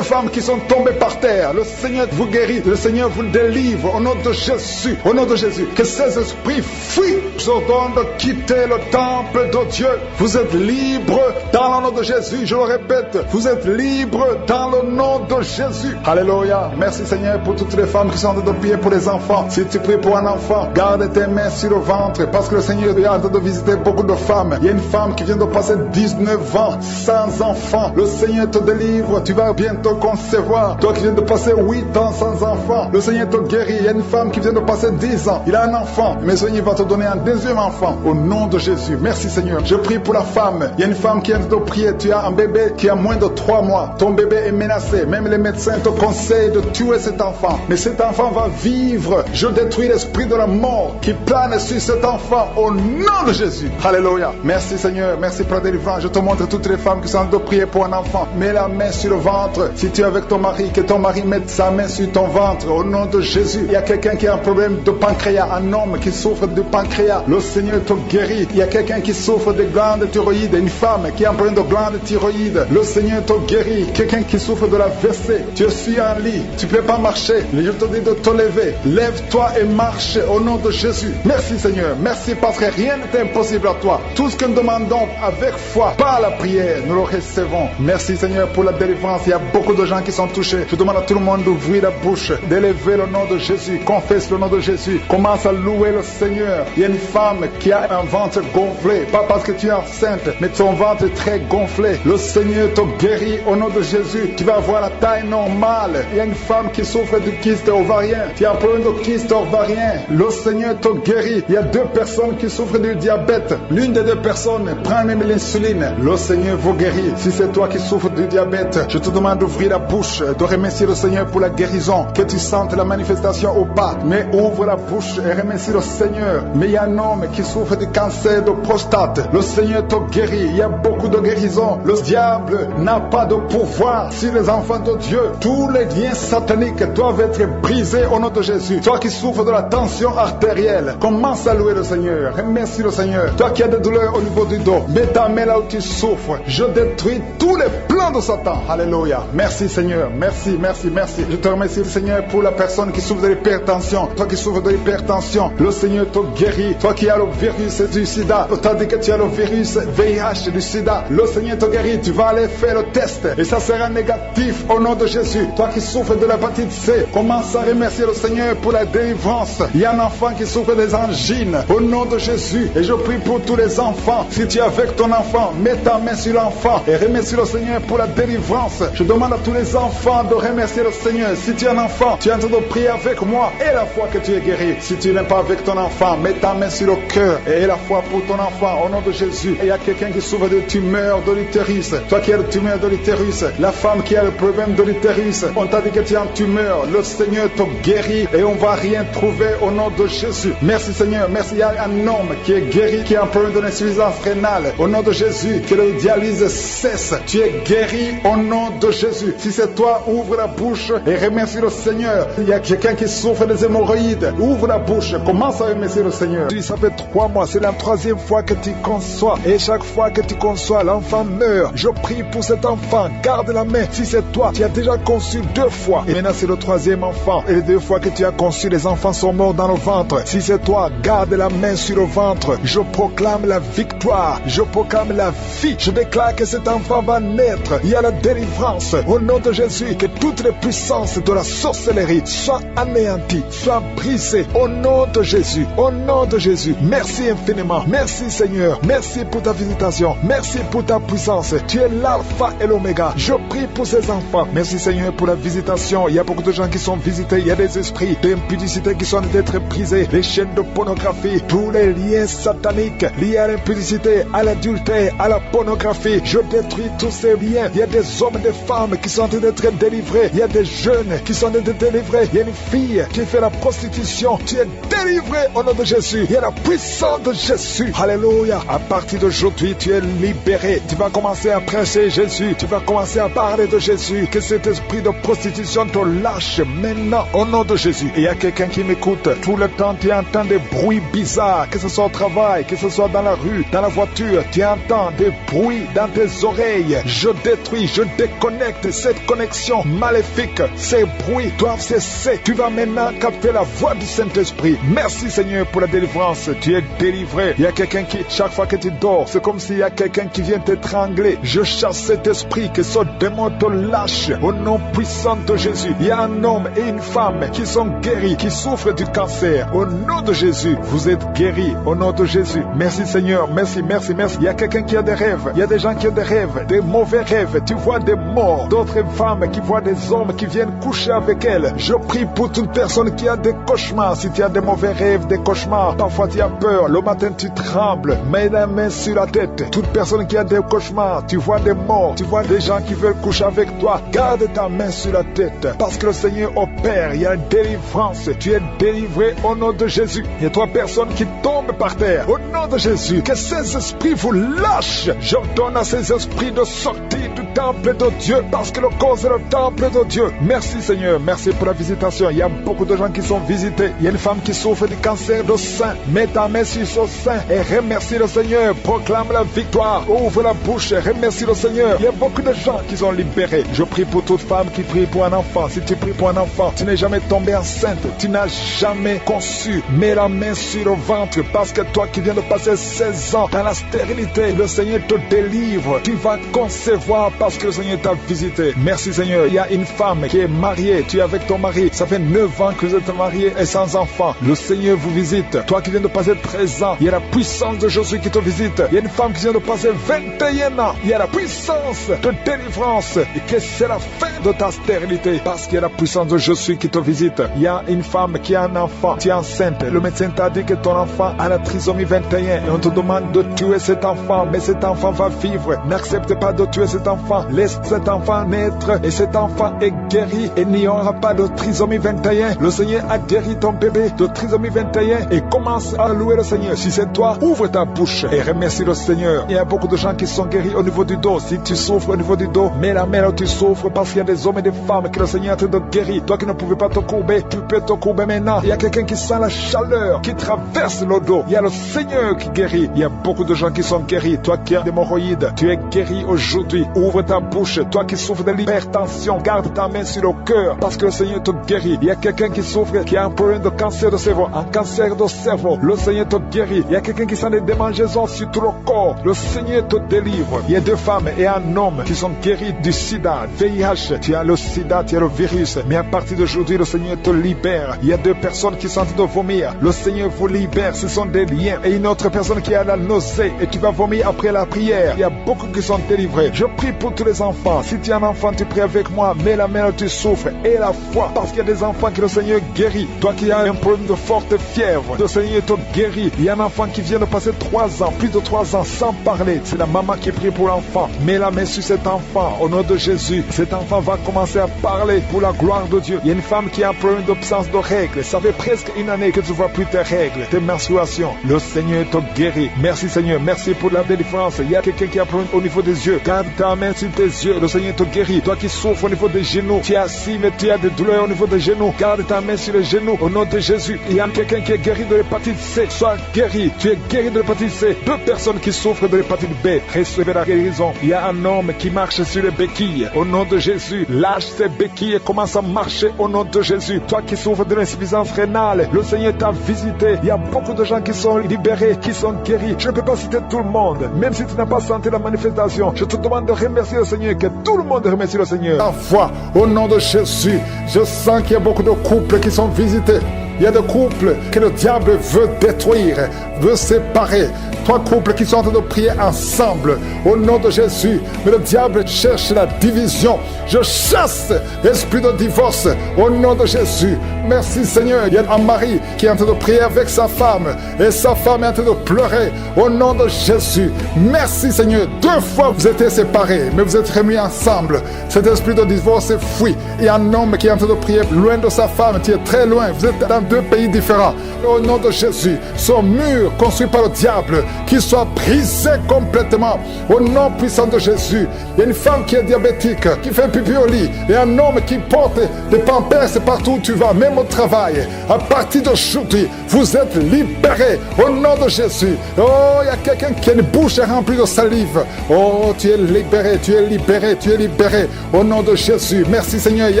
femmes qui sont tombées par terre. Le Seigneur vous guérit. Le Seigneur vous délivre au nom de Jésus. Jésus. Au nom de Jésus, que ces esprits fuient. Je ordonne de quitter le temple de Dieu. Vous êtes libres dans le nom de Jésus. Je le répète, vous êtes libres dans le nom de Jésus. Alléluia. Merci Seigneur pour toutes les femmes qui sont en train de prier pour les enfants. Si tu pries pour un enfant, garde tes mains sur le ventre, parce que le Seigneur est en train de visiter beaucoup de femmes. Il y a une femme qui vient de passer 19 ans sans enfant. Le Seigneur te délivre. Tu vas bientôt concevoir. Toi qui viens de passer 8 ans sans enfant, le Seigneur te guérit. Il y a une femme qui vient de passer 10 ans. Il a un enfant, mais le Seigneur va te donner un deuxième enfant. Au nom de Jésus. Merci Seigneur. Je prie pour la femme. Il y a une femme qui vient de prier. Tu as un bébé qui a moins de 3 mois. Ton bébé est menacé. Même les médecins te conseillent de tuer cet enfant. Mais cet enfant va vivre. Je détruis l'esprit de la mort qui plane sur cet enfant au nom de Jésus. Alléluia. Merci Seigneur. Merci pour la délivrance. Je te montre toutes les femmes qui sont en train de prier pour un enfant. Mets la main sur le ventre. Si tu es avec ton mari, que ton mari mette sa main sur ton ventre au nom de Jésus. Il y a quelqu'un qui a un problème de pancréas, un homme qui souffre de pancréas. Le Seigneur te guérit. Il y a quelqu'un qui souffre de glande thyroïde, une femme qui a un problème de glande thyroïde. Le Seigneur te guérit. Quelqu'un qui souffre de la WC. Tu es sur un lit, tu ne peux pas marcher. Je te dis de te lever. Lève-toi et marche au nom de Jésus. Merci Seigneur. Merci parce que rien n'est impossible à toi. Tout ce que nous demandons avec foi, par la prière, nous le recevons. Merci Seigneur pour la délivrance. Il y a beaucoup de gens qui sont touchés. Je demande à tout le monde d'ouvrir la bouche, d'élever le nom de Jésus. Confesse le nom de Jésus. Commence à louer le Seigneur. Il y a une femme qui a un ventre gonflé. Pas parce que tu es enceinte, mais ton ventre est très gonflé. Le Seigneur te guérit au nom de Jésus. Tu vas avoir la taille normale. Il y a une femme qui souffre de kyste ovarien. Tu as un problème de kyste ovarien. Le Seigneur te guérit. Il y a 2 personnes qui souffrent du diabète. L'une des 2 personnes prend même l'insuline. Le Seigneur vous guérit. Si c'est toi qui souffres du diabète, je te demande d'ouvrir la bouche, de remercier le Seigneur pour la guérison. Que tu sentes la manifestation au pas. Mais ouvre la bouche et remercie le Seigneur. Mais il y a un homme qui souffre du cancer de prostate. Le Seigneur te guérit. Il y a beaucoup de guérisons. Le diable n'a pas de pouvoir sur les enfants de Dieu. Tous les liens sataniques doivent être brisés au nom de Jésus. Toi qui souffres de la tension artérielle, commence à louer le Seigneur. Remercie le Seigneur. Toi qui as des douleurs au niveau du dos, mets ta main là où tu souffres. Je détruis tous les plans de Satan. Alléluia. Merci Seigneur. Merci, merci, merci. Je te remercie Seigneur pour la personne qui souffre de l'hypertension. Toi qui souffres de l'hypertension, le Seigneur te guérit. Toi qui as le virus du sida, t'as dit que tu as le virus VIH du sida, le Seigneur te guérit. Tu vas aller faire le test et ça sera négatif au nom de Jésus. Toi qui souffres de l'hépatite C, commence à remercier le Seigneur pour la délivrance. Il y a un enfant qui souffre des angines au nom de Jésus. Et je prie pour tous les enfants. Si tu es avec ton enfant, mets ta main sur l'enfant et remercie le Seigneur pour la délivrance. Je demande à tous les enfants de remercier le Seigneur. Si tu es un enfant, tu es en train de prier avec moi et la foi que tu es guéri. Si tu n'es pas avec ton enfant, mets ta main sur le cœur et la foi pour ton enfant au nom de Jésus. Et il y a quelqu'un qui souffre de tumeur de l'utérus. Toi qui as le tumeur de l'utérus, la femme qui a le problème de l'utérus, on t'a dit que tu es en tumeur. Le Seigneur te guérit et on va rien trouver au nom de Jésus. Merci Seigneur. Merci. Il y a un homme qui est guéri, qui a un problème de l'insuffisance rénale. Au nom de Jésus, que le dialyse cesse. Tu es guéri au nom de Jésus. Si c'est toi, ouvre la bouche et remercie le Seigneur. Il y a quelqu'un qui souffre des hémorroïdes. Ouvre la bouche. Commence à remercier le Seigneur. Ça fait 3 mois. C'est la 3e fois que tu conçois. Et chaque fois que tu conçois, l'enfant meurt. Je prie pour cet enfant. Garde la main. Si c'est toi, tu as déjà conçu 2 fois. Et maintenant, c'est le 3e enfant. Et les 2 fois que tu as conçu, les enfants sont morts dans le ventre. Si c'est toi, garde la main sur le ventre. Je proclame la victoire. Je proclame la vie. Je déclare que cet enfant va naître. Il y a la délivrance. Au nom de Jésus, que toutes les puissances de la sorcellerie soient anéanties, soient brisées. Au nom de Jésus. Au nom de Jésus. Merci infiniment. Merci Seigneur. Merci pour ta visitation. Merci pour ta puissance. Tu es l'alpha et l'oméga. Je prie pour ces enfants. Merci Seigneur pour la visitation. Il y a beaucoup de gens qui sont visités. Il y a des esprits d'impudicité qui sont d'être brisés. Les chaînes de pornographie, tous les liens sataniques liés à l'impudicité, à l'adultère, à la pornographie. Je détruis tous ces liens. Il y a des hommes et des femmes qui sont en train d'être délivrés. Il y a des jeunes qui sont en train d'être délivrés. Il y a une fille qui fait la prostitution. Tu es délivré au nom de Jésus. Il y a la puissance de Jésus. Alléluia. À partir d'aujourd'hui, tu es libéré. Tu vas commencer à prêcher Jésus. Tu vas commencer à parler de Jésus. Que cet esprit de prostitution te lâche maintenant au nom de Jésus. Et il y a quelqu'un qui m'écoute. Tout le temps, tu entends des bruits bizarres. Que ce soit au travail, que ce soit dans la rue, dans la voiture. Tu entends des bruits dans tes oreilles. Je détruis, je déconnecte cette connexion maléfique. Ces bruits doivent cesser. Tu vas maintenant capter écouter la voix du Saint-Esprit. Merci Seigneur pour la délivrance. Tu es délivré. Il y a quelqu'un qui, chaque fois que tu dors, c'est comme s'il y a quelqu'un qui vient t'étrangler. Je chasse cet esprit, que ce démon te lâche au nom puissant de Jésus. Il y a un homme et une femme qui sont guéris, qui souffrent du cancer. Au nom de Jésus, vous êtes guéris. Au nom de Jésus. Merci Seigneur. Merci, merci, merci. Il y a quelqu'un qui a des rêves. Il y a des gens qui ont des rêves, des mauvais rêves. Tu vois des morts. D'autres femmes qui voient des hommes qui viennent coucher avec elles. Je prie pour toute personne qui a des cauchemars. Si tu as des mauvais rêves, des cauchemars, parfois tu as peur. Le matin tu trembles. Mets la main sur la tête. Toute personne qui a des cauchemars, tu vois des morts, tu vois des gens qui veulent coucher avec toi. Garde ta main sur la tête. Parce que le Seigneur opère. Il y a une délivrance. Tu es délivré au nom de Jésus. Il y a 3 personnes qui tombent par terre. Au nom de Jésus, que ces esprits vous lâchent. J'ordonne à ces esprits de sortir du temple de Dieu, parce que le corps est le temple de Dieu. Merci Seigneur, merci pour la visitation. Il y a beaucoup de gens qui sont visités. Il y a une femme qui souffre du cancer de sein. Mets ta main sur son sein et remercie le Seigneur. Proclame la victoire. Ouvre la bouche et remercie le Seigneur. Il y a beaucoup de gens qui sont libérés. Je prie pour toute femme qui prie pour un enfant. Si tu pries pour un enfant, tu n'es jamais tombé enceinte, tu n'as jamais conçu. Mets la main sur le ventre, parce que toi qui viens de passer 16 ans dans la stérilité, le Seigneur te délivre. Tu vas concevoir parce que le Seigneur t'a visité. Merci Seigneur. Il y a une femme qui est mariée. Tu es avec ton mari. Ça fait 9 ans que vous êtes mariés et sans enfant. Le Seigneur vous visite. Toi qui viens de passer 13 ans, il y a la puissance de Jésus qui te visite. Il y a une femme qui vient de passer 21 ans. Il y a la puissance de délivrance. Et que c'est la fin de ta stérilité, parce qu'il y a la puissance de Jésus qui te visite. Il y a une femme qui a un enfant. Tu es enceinte. Le médecin t'a dit que ton enfant a la trisomie 21 et on te demande de tuer cet enfant. Mais cet enfant va vivre. N'accepte pas de tuer cet enfant. Laisse cet enfant naître et cet enfant est guéri et il n'y aura pas de trisomie 21. Le Seigneur a guéri ton bébé de trisomie 21 et commence à louer le Seigneur. Si c'est toi, ouvre ta bouche et remercie le Seigneur. Il y a beaucoup de gens qui sont guéris au niveau du dos. Si tu souffres au niveau du dos, mets la main où tu souffres, parce qu'il y a des hommes et des femmes que le Seigneur est en train de guérir. Toi qui ne pouvais pas te courber, tu peux te courber maintenant. Il y a quelqu'un qui sent la chaleur qui traverse le dos. Il y a le Seigneur qui guérit. Il y a beaucoup de gens qui sont guéris. Toi qui as des hémorroïdes, tu es guéri aujourd'hui. Ouvre ta bouche. Toi qui souffres de l'hypertension, garde ta main sur le cœur, parce que le Seigneur te guérit. Il y a quelqu'un qui souffre, qui a un problème de cancer de cerveau, un cancer de cerveau. Le Seigneur te guérit. Il y a quelqu'un qui sent des démangeaisons sur tout le corps. Le Seigneur te délivre. Il y a 2 femmes et un homme qui sont guéris du sida, VIH. Tu as le sida, tu as le virus. Mais à partir d'aujourd'hui, le Seigneur te libère. Il y a 2 personnes qui sont en train de vomir. Le Seigneur vous libère. Ce sont des liens. Et une autre personne qui a la nausée et tu vas vomir après la prière. Il y a beaucoup qui sont délivrés. Je prie pour tous les enfants. Si tu es un enfant, tu pries avec moi. Mets la main où tu souffres et la foi, parce qu'il y a des enfants que le Seigneur guérit. Toi qui as un problème de forte fièvre, le Seigneur te guérit. Il y a un enfant qui vient de passer 3 ans, plus de 3 ans sans parler. C'est la maman qui prie pour l'enfant. Mets la main sur cet enfant au nom de Jésus. Cet enfant va commencer à parler pour la gloire de Dieu. Il y a une femme qui a un problème d'absence de règles. Ça fait presque 1 année que tu ne vois plus tes règles, tes menstruations. Le Seigneur te guérit. Merci Seigneur. Merci pour la délivrance. Il y a quelqu'un qui a un problème au niveau des yeux. Garde ta main sur tes yeux. Le Seigneur te guérit. Toi qui souffres au niveau des genoux, tu es assis mais tu as des douleurs au niveau des genoux. Garde ta main sur les genoux au nom de Jésus. Il y a quelqu'un qui est guéri de l'hépatite C. Sois guéri. Tu es guéri de l'hépatite C. 2 personnes qui souffrent de l'hépatite B. Recevez la guérison. Il y a un homme qui marche sur les béquilles. Au nom de Jésus, lâche ces béquilles et commence à marcher au nom de Jésus. Toi qui souffres de l'insuffisance rénale, le Seigneur t'a visité. Il y a beaucoup de gens qui sont libérés, qui sont guéris. Je ne peux pas citer tout le monde. Même si tu n'as pas senti la manifestation, je te demande de remercier le Seigneur, que tout le monde remercie le Seigneur. La foi, au nom de Jésus, je sens qu'il y a beaucoup de couples qui sont visités. Il y a des couples que le diable veut détruire, veut séparer. 3 couples qui sont en train de prier ensemble au nom de Jésus. Mais le diable cherche la division. Je chasse l'esprit de divorce au nom de Jésus. Merci Seigneur. Il y a un mari qui est en train de prier avec sa femme et sa femme est en train de pleurer au nom de Jésus. Merci Seigneur. 2 fois vous étiez séparés, mais vous êtes remis ensemble. Cet esprit de divorce est fui. Il y a un homme qui est en train de prier loin de sa femme, qui est très loin. Vous êtes dans 2 pays différents. Au nom de Jésus, son mur dur construit par le diable, qu'il soit brisé complètement au nom puissant de Jésus. Il y a une femme qui est diabétique, qui fait pipi au lit, et un homme qui porte des pampers partout où tu vas, même au travail. À partir d'aujourd'hui, vous êtes libérés au nom de Jésus. Oh, il y a quelqu'un qui a une bouche remplie de salive. Oh, tu es libéré, tu es libéré, tu es libéré au nom de Jésus. Merci Seigneur. Il y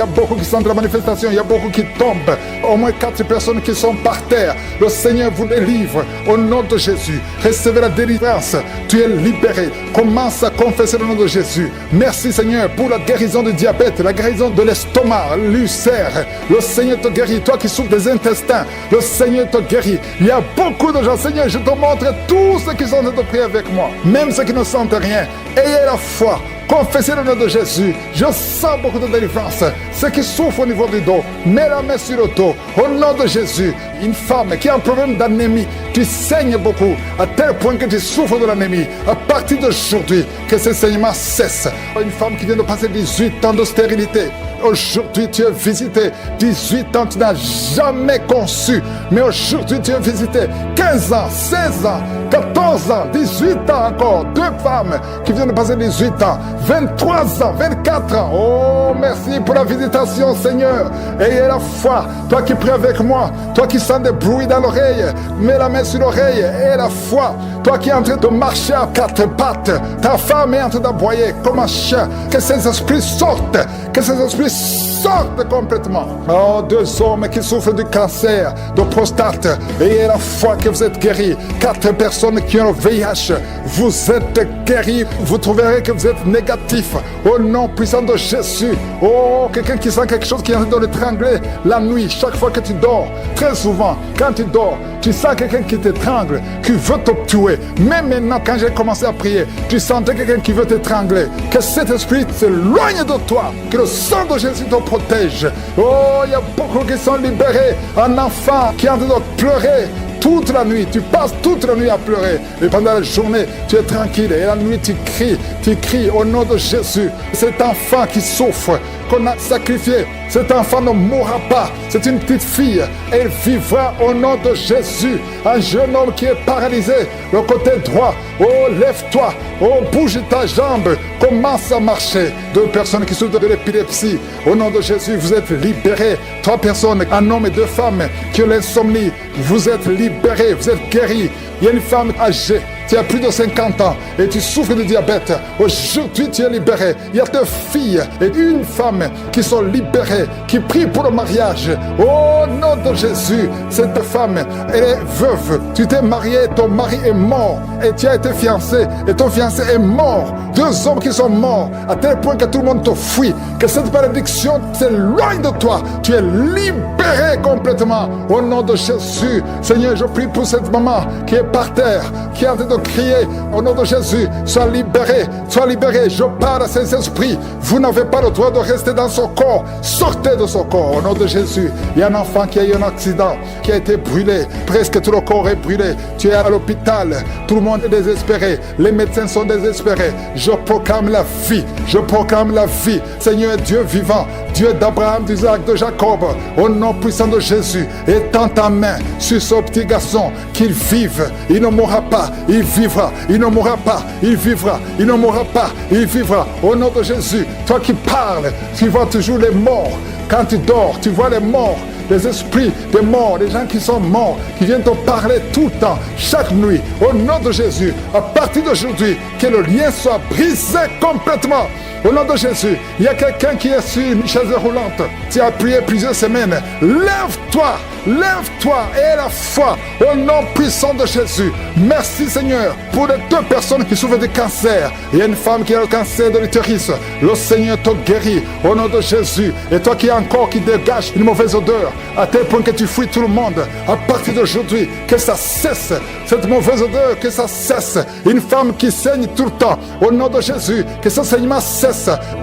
a beaucoup qui sont de la manifestation, il y a beaucoup qui tombent. Au moins 4 personnes qui sont par terre. Le Seigneur vous délivre au nom de Jésus. Recevez la délivrance. Tu es libéré. Commence à confesser le nom de Jésus. Merci Seigneur pour la guérison du diabète, la guérison de l'estomac, l'ulcère. Le Seigneur te guérit. Toi qui souffres des intestins, le Seigneur te guérit. Il y a beaucoup de gens. Seigneur, je te montre tous ceux qui sont en train de prier avec moi. Même ceux qui ne sentent rien. Ayez la foi. Confessez le nom de Jésus. Je sens beaucoup de délivrance. Ceux qui souffrent au niveau du dos, mets la main sur le dos. Au nom de Jésus, une femme qui a un problème d'anémie, tu saignes beaucoup, à tel point que tu souffres de l'anémie. À partir d'aujourd'hui, que ce saignement cesse. Une femme qui vient de passer 18 ans de stérilité. Aujourd'hui, tu es visité. 18 ans, tu n'as jamais conçu. Mais aujourd'hui, tu es visité. 15 ans, 16 ans, 14 ans, 18 ans encore. 2 femmes qui viennent de passer 18 ans. 23 ans, 24 ans. Oh, merci pour la visitation, Seigneur. Ayez la foi. Toi qui pries avec moi, toi qui sens des bruits dans l'oreille, mets la main sur l'oreille. Ayez la foi. Toi qui es en train de marcher à 4 pattes, ta femme est en train d'aboyer comme un chien. Que ces esprits sortent. Que ces esprits sortent complètement. Oh, 2 hommes qui souffrent du cancer, de prostate. Ayez la foi que vous êtes guéris. 4 personnes qui ont le VIH. Vous êtes guéris. Vous trouverez que vous êtes négatif. Au nom puissant de Jésus. Oh, quelqu'un qui sent quelque chose qui est en train de l'étrangler la nuit, chaque fois que tu dors. Très souvent, quand tu dors, tu sens quelqu'un qui t'étrangle, qui veut te tuer. Même maintenant, quand j'ai commencé à prier, tu sentais quelqu'un qui veut t'étrangler. Que cet esprit s'éloigne de toi. Que le sang de Jésus te protège. Oh, il y a beaucoup qui sont libérés. Un enfant qui est en train de pleurer toute la nuit, tu passes toute la nuit à pleurer. Et pendant la journée, tu es tranquille. Et la nuit, tu cries au nom de Jésus. Cet enfant qui souffre, qu'on a sacrifié, cet enfant ne mourra pas. C'est une petite fille. Elle vivra au nom de Jésus. Un jeune homme qui est paralysé, le côté droit. Oh, lève-toi. Oh, bouge ta jambe. Commence à marcher. 2 personnes qui souffrent de l'épilepsie. Au nom de Jésus, vous êtes libérés. 3 personnes, un homme et 2 femmes qui ont l'insomnie. Vous êtes libérés, vous êtes guéris. Il y a une femme âgée, tu as plus de 50 ans et tu souffres de diabète. Aujourd'hui, tu es libéré. Il y a 2 filles et une femme qui sont libérées, qui prient pour le mariage. Au nom de Jésus, cette femme, elle est veuve. Tu t'es marié, ton mari est mort et tu as été fiancé et ton fiancé est mort. 2 hommes qui sont morts à tel point que tout le monde te fuit. Que cette malédiction s'éloigne de toi. Tu es libéré complètement. Au nom de Jésus, Seigneur, je prie pour cette maman qui est par terre, qui est en train de crier au nom de Jésus, sois libéré, sois libéré. Je parle à ces esprits. Vous n'avez pas le droit de rester dans son corps. Sortez de son corps au nom de Jésus. Il y a un enfant qui a eu un accident, qui a été brûlé. Presque tout le corps est brûlé. Tu es à l'hôpital. Tout le monde est désespéré. Les médecins sont désespérés. Je proclame la vie. Je proclame la vie. Seigneur Dieu vivant, Dieu d'Abraham, d'Isaac, de Jacob, au nom puissant de Jésus, étends ta main sur ce petit garçon, qu'il vive. Il ne mourra pas. Il vivra. Il ne mourra pas. Il vivra. Il ne mourra pas. Il vivra. Au nom de Jésus, toi qui parles, tu vois toujours les morts. Quand tu dors, tu vois les morts. Les esprits des morts, les gens qui sont morts, qui viennent te parler tout le temps, chaque nuit, au nom de Jésus, à partir d'aujourd'hui, que le lien soit brisé complètement. Au nom de Jésus, il y a quelqu'un qui est sur une chaise roulante. Tu as prié plusieurs semaines. Lève-toi, lève-toi et la foi au nom puissant de Jésus. Merci Seigneur pour les 2 personnes qui souffrent de cancer. Il y a une femme qui a le cancer de l'utérus. Le Seigneur te guérit au nom de Jésus. Et toi qui as un corps qui dégage une mauvaise odeur, à tel point que tu fuis tout le monde, à partir d'aujourd'hui, que ça cesse. Cette mauvaise odeur, que ça cesse. Une femme qui saigne tout le temps, au nom de Jésus, que ce saignement cesse.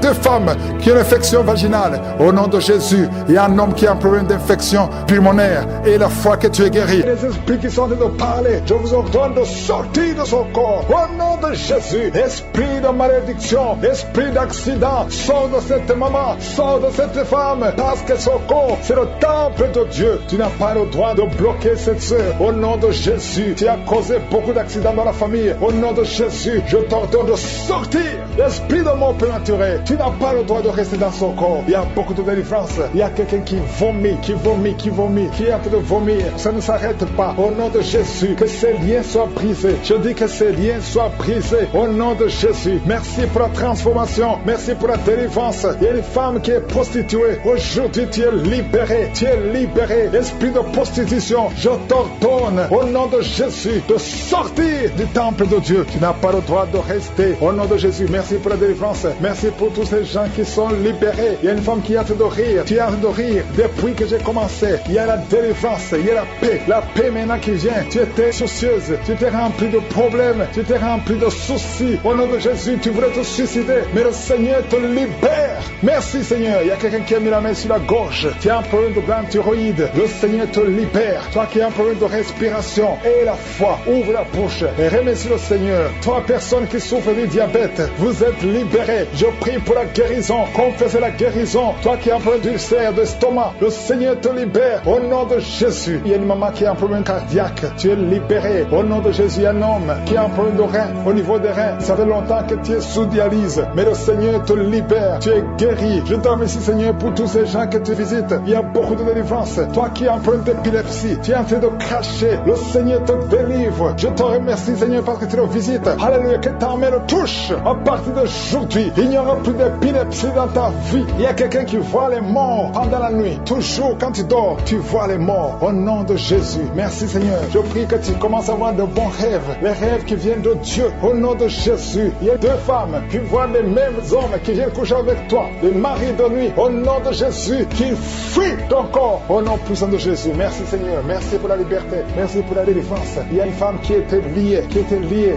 2 femmes qui ont une infection vaginale, au nom de Jésus. Il y a un homme qui a un problème d'infection pulmonaire, et la foi que tu es guéri. Les esprits qui sont en train de parler, je vous ordonne de sortir de son corps, au nom de Jésus. Esprit de malédiction, esprit d'accident, sors de cette maman, sors de cette femme, parce que son corps, c'est le temps temple de Dieu. Tu n'as pas le droit de bloquer cette sœur. Au nom de Jésus, tu as causé beaucoup d'accidents dans la famille. Au nom de Jésus, je t'ordonne de sortir. L'esprit de mort prématuré, tu n'as pas le droit de rester dans son corps. Il y a beaucoup de délivrance. Il y a quelqu'un qui vomit, qui est en train de vomir. Ça ne s'arrête pas. Au nom de Jésus, que ces liens soient brisés. Je dis que ces liens soient brisés. Au nom de Jésus, merci pour la transformation. Merci pour la délivrance. Il y a une femme qui est prostituée. Aujourd'hui, tu es libéré. Tu es libéré. Esprit de prostitution, je t'ordonne, au nom de Jésus, de sortir du temple de Dieu. Tu n'as pas le droit de rester. Au nom de Jésus, merci pour la délivrance. Merci pour tous ces gens qui sont libérés. Il y a une femme qui est en train de rire. Tu es en train de rire depuis que j'ai commencé. Il y a la délivrance, il y a la paix. La paix maintenant qui vient. Tu étais soucieuse. Tu étais rempli de problèmes. Tu étais rempli de soucis. Au nom de Jésus, tu voulais te suicider. Mais le Seigneur te libère. Merci Seigneur. Il y a quelqu'un qui a mis la main sur la gorge. Tu as un problème de glande thyroïde. Le Seigneur te libère. Toi qui as un problème de respiration. Et la foi. Ouvre la bouche. Et remercie le Seigneur. Toi personne qui souffre du diabète. Vous êtes libérés. Je prie pour la guérison. Confessez la guérison. Toi qui as un problème d'ulcère, d'estomac. Le Seigneur te libère. Au nom de Jésus. Il y a une maman qui a un problème cardiaque. Tu es libéré. Au nom de Jésus. Il y a un homme qui a un problème de rein. Au niveau des reins. Ça fait longtemps que tu es sous dialyse. Mais le Seigneur te libère. Tu es guéri. Je te remercie Seigneur pour tous ces gens que tu visites. Il y a beaucoup de délivrance. Toi qui as un problème d'épilepsie. Tu es en train de cracher. Le Seigneur te délivre. Je te remercie Seigneur parce que tu le visites. Alléluia. Que ta main le touche. À partir d'aujourd'hui, il n'y aura plus d'épilepsie dans ta vie. Il y a quelqu'un qui voit les morts pendant la nuit. Toujours quand tu dors, tu vois les morts. Au nom de Jésus. Merci Seigneur. Je prie que tu commences à avoir de bons rêves. Les rêves qui viennent de Dieu. Au nom de Jésus. Il y a 2 femmes qui voient les mêmes hommes qui viennent coucher avec toi. Les maris de nuit. Au nom de Jésus. Qui fuient ton corps. Au nom puissant de Jésus. Merci Seigneur. Merci pour la liberté. Merci pour la délivrance. Il y a une femme qui était liée,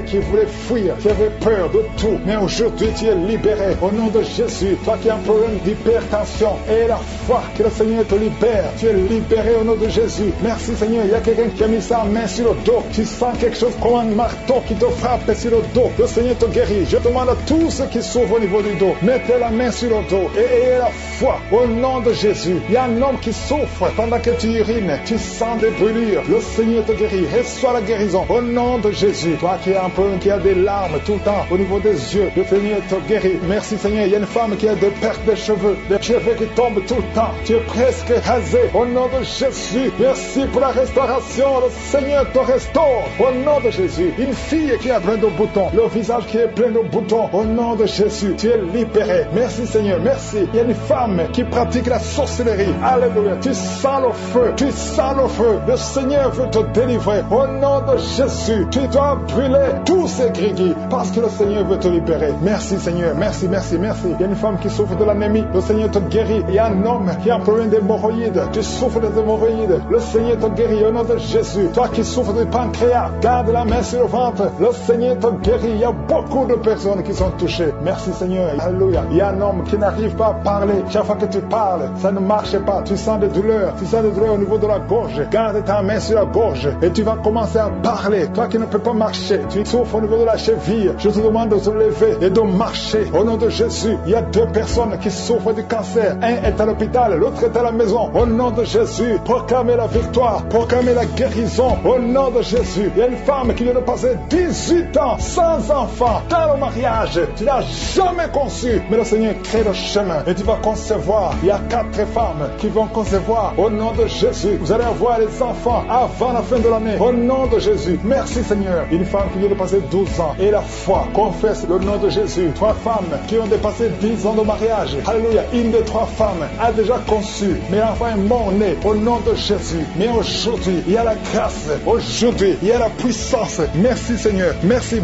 qui voulait fuir, qui avait peur de tout. Mais aujourd'hui, tu es libéré. Au nom de Jésus. Toi qui as un problème d'hypertension. Et la foi que le Seigneur te libère. Tu es libéré au nom de Jésus. Merci Seigneur. Il y a quelqu'un qui a mis sa main sur le dos. Tu sens quelque chose comme un marteau qui te frappe sur le dos. Le Seigneur te guérit. Je demande à tous ceux qui souffrent au niveau du dos. Mettez la main sur le dos. Et ayez la foi au nom de Jésus. Il y a un homme qui souffre pendant que tu urines. Tu sens des brûlures. Le Seigneur te guérit. Reçois la guérison au nom de Jésus. Toi qui as un peu, qui a des larmes tout le temps au niveau des yeux. Le Seigneur te guérit. Merci Seigneur. Il y a une femme qui a des pertes de cheveux. Des cheveux qui tombent tout le temps. Tu es presque rasé au nom de Jésus. Merci pour la restauration. Le Seigneur te restaure au nom de Jésus. Une fille qui a plein de boutons. Le visage qui est plein de boutons. Au nom de Jésus. Tu es libéré. Merci Seigneur. Merci. Il y a une femme qui pratique la sorcellerie. Alléluia. Tu sens le feu. Tu sens le feu. Le Seigneur veut te délivrer. Au nom de Jésus. Tu dois brûler tous ces grigis parce que le Seigneur veut te libérer. Merci Seigneur. Merci. Il y a une femme qui souffre de l'anémie. Le Seigneur te guérit. Il y a un homme qui a un problème d'hémorroïdes. Tu souffres des hémorroïdes. Le Seigneur te guérit au nom de Jésus. Toi qui souffres du pancréas, garde la main sur le ventre. Le Seigneur te guérit. Il y a beaucoup de personnes qui sont touchées. Merci Seigneur. Alléluia. Il y a un homme qui n'arrive pas à parler. Chaque fois que tu parles, ça ne marche pas. Tu sens des douleurs. Tu sens des douleurs au niveau de la gorge. Garde ta main sur la gorge et tu vas commencer à parler. Toi qui ne peux pas marcher, tu souffres au niveau de la cheville. Je te demande de te lever et de marcher. Au nom de Jésus, il y a 2 personnes qui souffrent du cancer. Un est à l'hôpital, l'autre est à la maison. Au nom de Jésus, proclamez la victoire, proclamez la guérison. Au nom de Jésus, il y a une femme qui vient de passer 18 ans sans enfant dans le mariage. Tu n'as jamais conçu, mais le Seigneur crée le chemin et tu vas concevoir. Il y a 4 femmes qui vont concevoir. Au nom de Jésus, vous allez avoir les enfants avant la fin de l'année. Au nom de Jésus, merci Seigneur. Une femme qui vient de passer 12 ans et la foi confesse le nom de Jésus. 3 femmes qui ont dépassé 10 ans de mariage. Alléluia. Une des 3 femmes a déjà conçu, mais l'enfant est mort-né au nom de Jésus. Mais aujourd'hui, il y a la grâce. Aujourd'hui, il y a la puissance. Merci Seigneur. Merci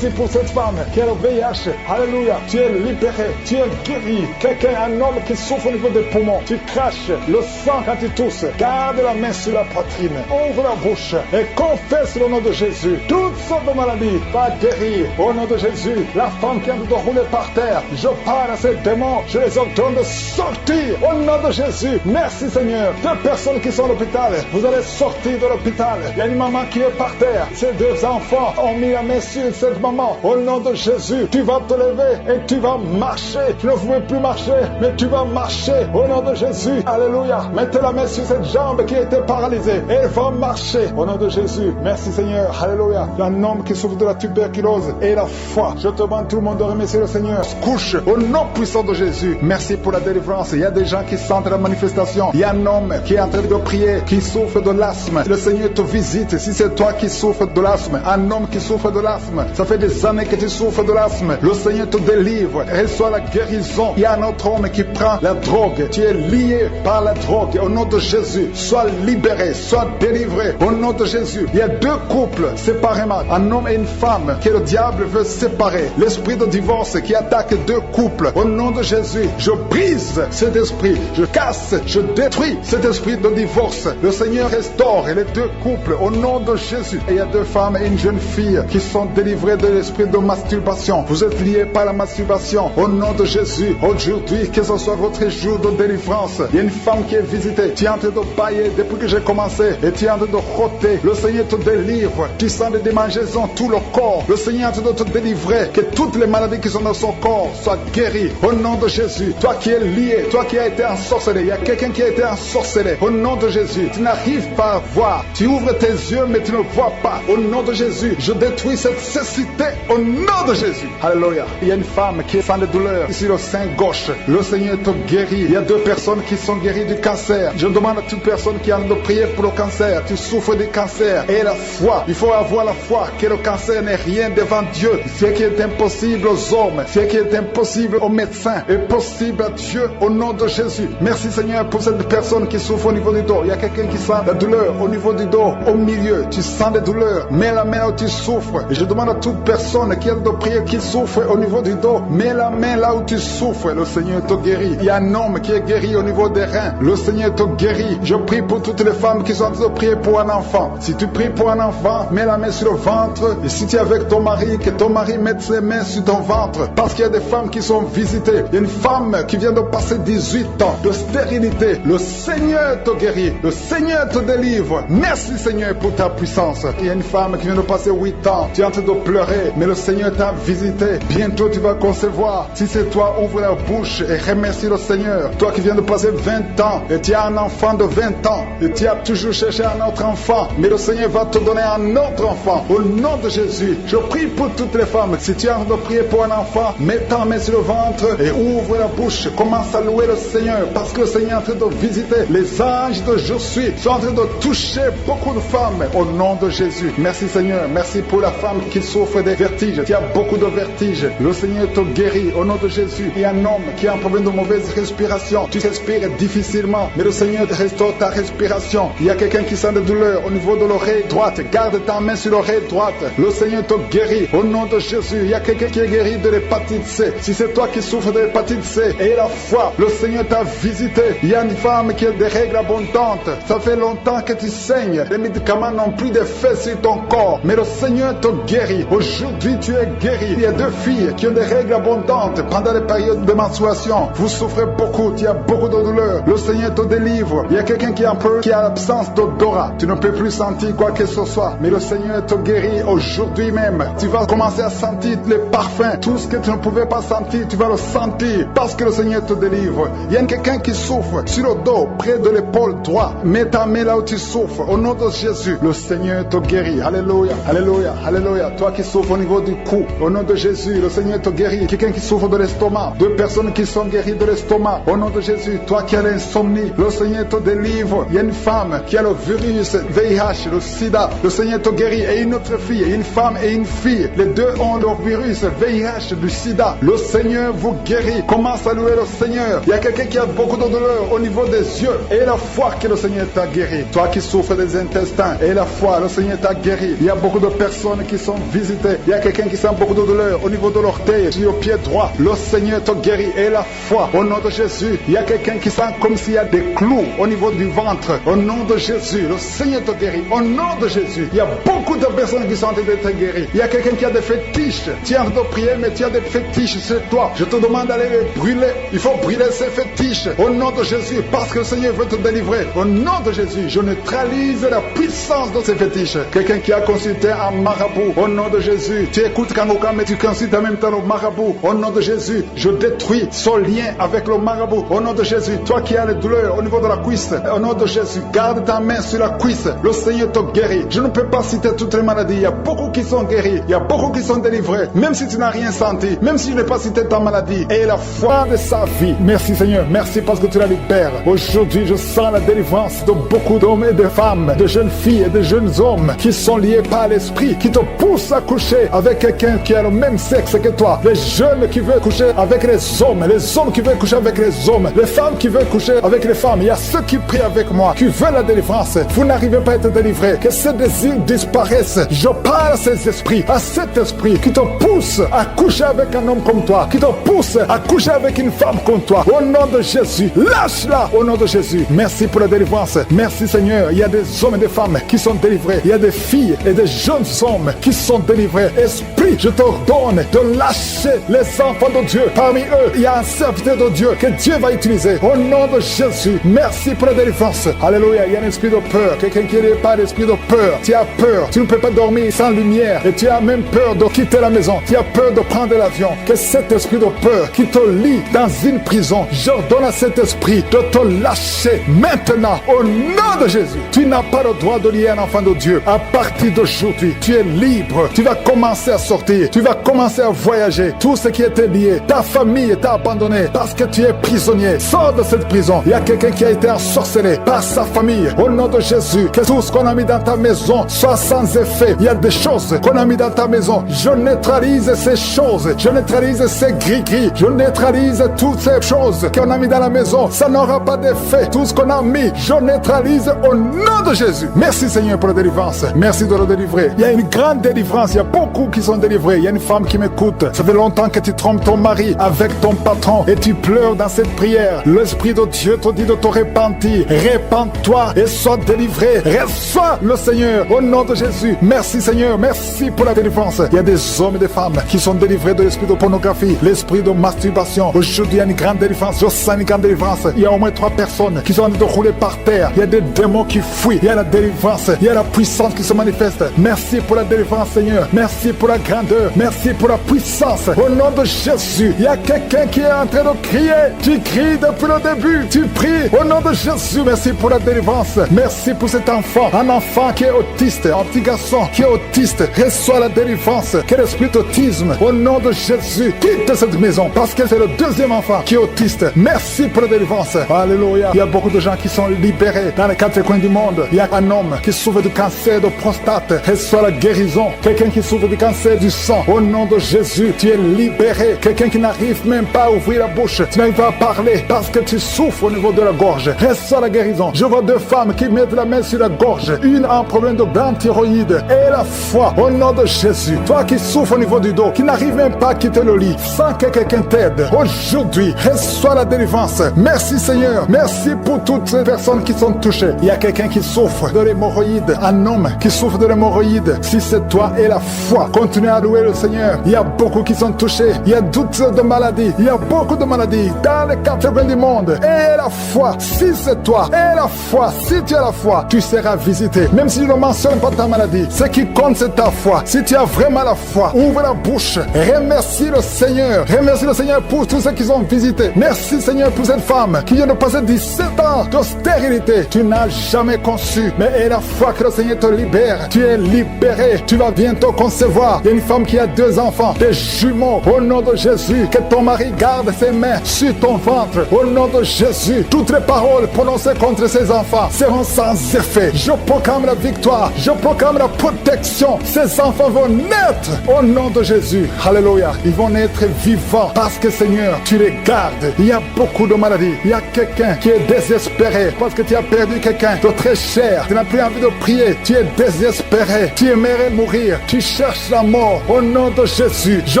pour cette femme qui a le VIH. Alléluia. Tu es libéré. Tu es guéri. Quelqu'un, un homme qui souffre au niveau des poumons. Tu craches le sang quand tu tousses. Garde la main sur la poitrine. Ouvre la bouche et confesse le nom de Jésus. Toutes sortes de maladies va guérir au nom de Jésus. La femme qui a de rouler par terre, je parle à ces démons. Je les ordonne de sortir sortir au nom de Jésus. Merci Seigneur. 2 personnes qui sont à l'hôpital, vous allez sortir de l'hôpital. Il y a une maman qui est par terre. Ces 2 enfants ont mis la main sur cette maman. Au nom de Jésus, tu vas te lever et tu vas marcher. Tu ne pouvais plus marcher, mais tu vas marcher au nom de Jésus. Alléluia. Mettez la main sur cette jambe qui était paralysée et elle va marcher au nom de Jésus. Merci Seigneur. Alléluia. Il y a un homme qui souffre de la tuberculose et la foi. Je te demande tout le monde de remercier le Seigneur. Couche au nom puissant de Jésus. Merci pour la délivrance. Il y a des gens qui sentent la manifestation. Il y a un homme qui est en train de prier, qui souffre de l'asthme. Le Seigneur te visite. Si c'est toi qui souffres de l'asthme, un homme qui souffre de l'asthme, ça fait des années que tu souffres de l'asthme. Le Seigneur te délivre. Reçois la guérison. Il y a un autre homme qui prend la drogue. Tu es lié par la drogue. Au nom de Jésus, sois libéré, sois délivré. Au nom de Jésus, il y a 2 couples séparément, un homme et une femme, que le diable veut séparer. L'esprit de divorce qui attaque 2 couples. Au nom de Jésus, je brise cet esprit. Je casse, je détruis cet esprit de divorce. Le Seigneur restaure les 2 couples. Au nom de Jésus. Et il y a 2 femmes et une jeune fille qui sont délivrées de l'esprit de masturbation. Vous êtes liés par la masturbation. Au nom de Jésus, aujourd'hui, que ce soit votre jour de délivrance. Il y a une femme qui est visitée. Tu es en train de bailler depuis que j'ai commencé. Et tu es en train de roter. Le Seigneur te délivre. Tu sens des démangeaisons tout le corps. Le Seigneur est en train de te délivrer. Que toutes les maladies qui sont dans son corps soient guéries. Au nom de Jésus. Toi qui es lié, toi qui as été ensorcelé. Il y a quelqu'un qui a été ensorcelé. Au nom de Jésus. Tu n'arrives pas à voir. Tu ouvres tes yeux mais tu ne vois pas. Au nom de Jésus. Je détruis cette cécité. Au nom de Jésus. Alléluia. Il y a une femme qui sent des douleurs ici le sein gauche. Le Seigneur te guérit. Il y a 2 personnes qui sont guéries du cancer. Je demande à toute personne qui a envie de prier pour le cancer. Tu souffres du cancer. Et la foi. Il faut avoir la foi que le cancer n'est rien devant Dieu. Ce qui est impossible aux hommes, ce qui est impossible aux médecins, est possible à Dieu au nom de Jésus. Merci Seigneur pour cette personne qui souffre au niveau du dos. Il y a quelqu'un qui sent la douleur au niveau du dos, au milieu. Tu sens des douleurs. Mets la main là où tu souffres. Et je demande à toute personne qui a de prier, qui souffre au niveau du dos, mets la main là où tu souffres. Le Seigneur te guérit. Il y a un homme qui est guéri au niveau des reins. Le Seigneur te guérit. Je prie pour toutes les femmes qui sont en train de prier pour un enfant. Si tu pries pour un enfant, mets la main sur le ventre. Et si tu es avec ton mari, que ton mari mette ses mains sur ton ventre. Parce qu'il y a des femmes qui sont visitées. Il y a une femme qui vient de passer 18 ans de stérilité. Le Seigneur te guérit. Le Seigneur te délivre. Merci Seigneur pour ta puissance. Il y a une femme qui vient de passer 8 ans. Tu es en train de pleurer, mais le Seigneur t'a visité. Bientôt tu vas concevoir. Si c'est toi, ouvre la bouche et remercie le Seigneur. Toi qui viens de passer 20 ans et tu as un enfant de 20 ans et tu as toujours cherché un autre enfant, mais le Seigneur va te donner un autre enfant. Au nom de Jésus, je prie pour toutes les femmes. Si tu es en train de prier pour un enfant, mets ta main sur le ventre et ouvre la bouche. Commence à louer le Seigneur parce que le Seigneur est en train de visiter. Les anges de Je suis sont en train de toucher beaucoup de femmes. Au nom de Jésus. Merci Seigneur. Merci pour la femme qui souffre des vertiges. Tu as beaucoup de vertiges. Le Seigneur te guérit. Au nom de Jésus. Il y a un homme qui a un problème de mauvaise respiration. Tu respires difficilement, mais le Seigneur restaure ta respiration. Il y a quelqu'un qui sent des douleurs au niveau de l'oreille droite. Garde ta main sur l'oreille droite. Le Seigneur te guérit. Au nom de Jésus. Il y a quelqu'un qui est guéri de l'hépatite C. Si c'est toi qui souffres de l'hépatite C et la foi, le Seigneur t'a visité. Il y a une femme qui a des règles abondantes. Ça fait longtemps que tu saignes. Les médicaments n'ont plus d'effet sur ton corps, mais le Seigneur te guérit. Aujourd'hui, tu es guéri. Il y a 2 filles qui ont des règles abondantes pendant les périodes de menstruation. Vous souffrez beaucoup, tu as beaucoup de douleurs. Le Seigneur te délivre. Il y a quelqu'un qui a l'absence d'odorat. Tu ne peux plus sentir quoi que ce soit, mais le Seigneur te guérit aujourd'hui même. Tu vas commencer à sentir les parfums. Tout ce que tu ne pouvais pas sentir, tu vas le sentir parce que le Seigneur te délivre. Il y a quelqu'un qui souffre sur le dos, près de l'épaule droite. Mets ta main là où tu souffres. Au nom de Jésus, le Seigneur te guérit. Alléluia, alléluia, alléluia. Toi qui souffres au niveau du cou, au nom de Jésus, le Seigneur te guérit. Quelqu'un qui souffre de l'estomac, 2 personnes qui sont guéries de l'estomac. Au nom de Jésus, toi qui as l'insomnie, le Seigneur te délivre. Il y a une femme qui a le virus VIH, le sida. Le Seigneur te guérit. Et une autre fille, une femme et une fille. Les 2 ont le virus VIH, du sida. Le Seigneur vous guérit. Commence à louer le Seigneur. Il y a quelqu'un qui a beaucoup de douleur au niveau des yeux. Et la foi que le Seigneur t'a guéri. Toi qui souffres des intestins. Et la foi, le Seigneur t'a guéri. Il y a beaucoup de personnes qui sont visitées. Il y a quelqu'un qui sent beaucoup de douleur au niveau de l'orteil, sur le pied droit. Le Seigneur te guérit. Et la foi, au nom de Jésus. Il y a quelqu'un qui sent comme s'il y a des clous au niveau du ventre. Au nom de Jésus, le Seigneur te guérit. Au nom de Jésus, il y a beaucoup de personnes qui sont en train d'être guéries. Il y a quelqu'un qui a des fétiches. Tu es en train de prier, mais tu as des fétiches sur toi. Je te demande d'aller les brûler. Il faut brûler retirer ces fétiches au nom de Jésus, parce que le Seigneur veut te délivrer. Au nom de Jésus, je neutralise la puissance de ces fétiches. Quelqu'un qui a consulté un marabout, au nom de Jésus, tu écoutes Kangoka, mais tu consultes en même temps le marabout. Au nom de Jésus, je détruis son lien avec le marabout. Au nom de Jésus, toi qui as les douleurs au niveau de la cuisse, au nom de Jésus, garde ta main sur la cuisse. Le Seigneur te guérit. Je ne peux pas citer toutes les maladies. Il y a beaucoup qui sont guéris. Il y a beaucoup qui sont délivrés. Même si tu n'as rien senti, même si je n'ai pas cité ta maladie, et la foi de sa vie. Merci Seigneur. Merci parce que tu la libères. Aujourd'hui, je sens la délivrance de beaucoup d'hommes et de femmes, de jeunes filles et de jeunes hommes qui sont liés par l'esprit, qui te poussent à coucher avec quelqu'un qui a le même sexe que toi. Les jeunes qui veulent coucher avec les hommes qui veulent coucher avec les hommes, les femmes qui veulent coucher avec les femmes. Il y a ceux qui prient avec moi, qui veulent la délivrance. Vous n'arrivez pas à être délivré. Que ces désirs disparaissent. Je parle à ces esprits, à cet esprit qui te pousse à coucher avec un homme comme toi, qui te pousse à coucher avec une femme comme toi. Au nom de Jésus, lâche-la au nom de Jésus. Merci pour la délivrance. Merci Seigneur. Il y a des hommes et des femmes qui sont délivrés. Il y a des filles et des jeunes hommes qui sont délivrés. Esprit, je t'ordonne de lâcher les enfants de Dieu. Parmi eux, il y a un serviteur de Dieu que Dieu va utiliser. Au nom de Jésus, merci pour la délivrance. Alléluia. Il y a un esprit de peur. Quelqu'un qui n'est pas d'esprit de peur. Tu as peur. Tu ne peux pas dormir sans lumière. Et tu as même peur de quitter la maison. Tu as peur de prendre l'avion. Que cet esprit de peur qui te lie dans une prison, j'ordonne à cet esprit de te lâcher maintenant. Au nom de Jésus, tu n'as pas le droit de lier un enfant de Dieu. À partir d'aujourd'hui, tu es libre. Tu vas commencer à sortir. Tu vas commencer à voyager. Tout ce qui était lié, ta famille t'a abandonné parce que tu es prisonnier. Sors de cette prison. Il y a quelqu'un qui a été ensorcelé par sa famille. Au nom de Jésus, que tout ce qu'on a mis dans ta maison soit sans effet. Il y a des choses qu'on a mis dans ta maison. Je neutralise ces choses. Je neutralise ces gris-gris. Je neutralise toutes ces choses qu'on a mis dans la maison. Ça n'aura pas d'effet. Tout ce qu'on a mis, je neutralise au nom de Jésus. Merci Seigneur pour la délivrance. Merci de le délivrer. Il y a une grande délivrance. Il y a beaucoup qui sont délivrés. Il y a une femme qui m'écoute. Ça fait longtemps que tu trompes ton mari avec ton patron et tu pleures dans cette prière. L'Esprit de Dieu te dit de te repentir. Répands-toi et sois délivré. Reçois le Seigneur au nom de Jésus. Merci Seigneur. Merci pour la délivrance. Il y a des hommes et des femmes qui sont délivrés de l'esprit de pornographie, l'esprit de masturbation. Aujourd'hui, il y a une grande délivrance. Je sens une grande délivrance. Il y a au moins 3 personnes qui sont en train de rouler par terre. Il y a des démons qui fuient. Il y a la délivrance. Il y a la puissance qui se manifeste. Merci pour la délivrance, Seigneur. Merci pour la grandeur. Merci pour la puissance. Au nom de Jésus, il y a quelqu'un qui est en train de crier. Tu cries depuis le début. Tu pries. Au nom de Jésus, merci pour la délivrance. Merci pour cet enfant. Un enfant qui est autiste. Un petit garçon qui est autiste. Reçois la délivrance. Quel esprit d'autisme. Au nom de Jésus, quitte cette maison parce que c'est le 2e enfant qui est autiste. Merci pour la délivrance. Alléluia. Il y a beaucoup de gens qui sont libérés dans les 4 coins du monde. Il y a un homme qui souffre du cancer de prostate. Reçois la guérison. Quelqu'un qui souffre du cancer du sang. Au nom de Jésus, tu es libéré. Quelqu'un qui n'arrive même pas à ouvrir la bouche. Tu n'arrives pas à parler parce que tu souffres au niveau de la gorge. Reçois la guérison. Je vois 2 femmes qui mettent la main sur la gorge. Une a un problème de grande thyroïde. Et la foi. Au nom de Jésus. Toi qui souffres au niveau du dos, qui n'arrive même pas à quitter le lit, sans que quelqu'un t'aide. Aujourd'hui, reçois la délivrance. Merci Seigneur. Merci pour toutes ces personnes qui sont touchées. Il y a quelqu'un qui souffre de l'hémorroïde. Un homme qui souffre de l'hémorroïde. Si c'est toi et la foi, continue à louer le Seigneur. Il y a beaucoup qui sont touchés. Il y a toutes de maladies. Il y a beaucoup de maladies dans les 4 coins du monde. Et la foi, si c'est toi et la foi, si tu as la foi, tu seras visité. Même si je ne mentionne pas ta maladie, ce qui compte c'est ta foi. Si tu as vraiment la foi, ouvre la bouche. Remercie le Seigneur. Remercie le Seigneur pour tous ceux qui ont visité. Merci Seigneur pour cette femme qui vient de passer 17 ans de stérilité. Tu n'as jamais conçu. Mais et la foi que le Seigneur te libère. Tu es libéré. Tu vas bientôt concevoir. Il y a une femme qui a 2 enfants, des jumeaux. Au nom de Jésus, que ton mari garde ses mains sur ton ventre. Au nom de Jésus, toutes les paroles prononcées contre ses enfants seront sans effet. Je proclame la victoire. Je proclame la protection. Ces enfants vont naître au nom de Jésus. Alléluia. Ils vont naître vivants parce que Seigneur, tu les gardes. Il y a beaucoup de maladies. Il y a quelqu'un qui est désespéré parce que tu as perdu quelqu'un de très cher. Tu n'as plus envie de prier. Tu es désespéré. Tu aimerais mourir. Tu cherches la mort. restaure. Au nom de Jésus, je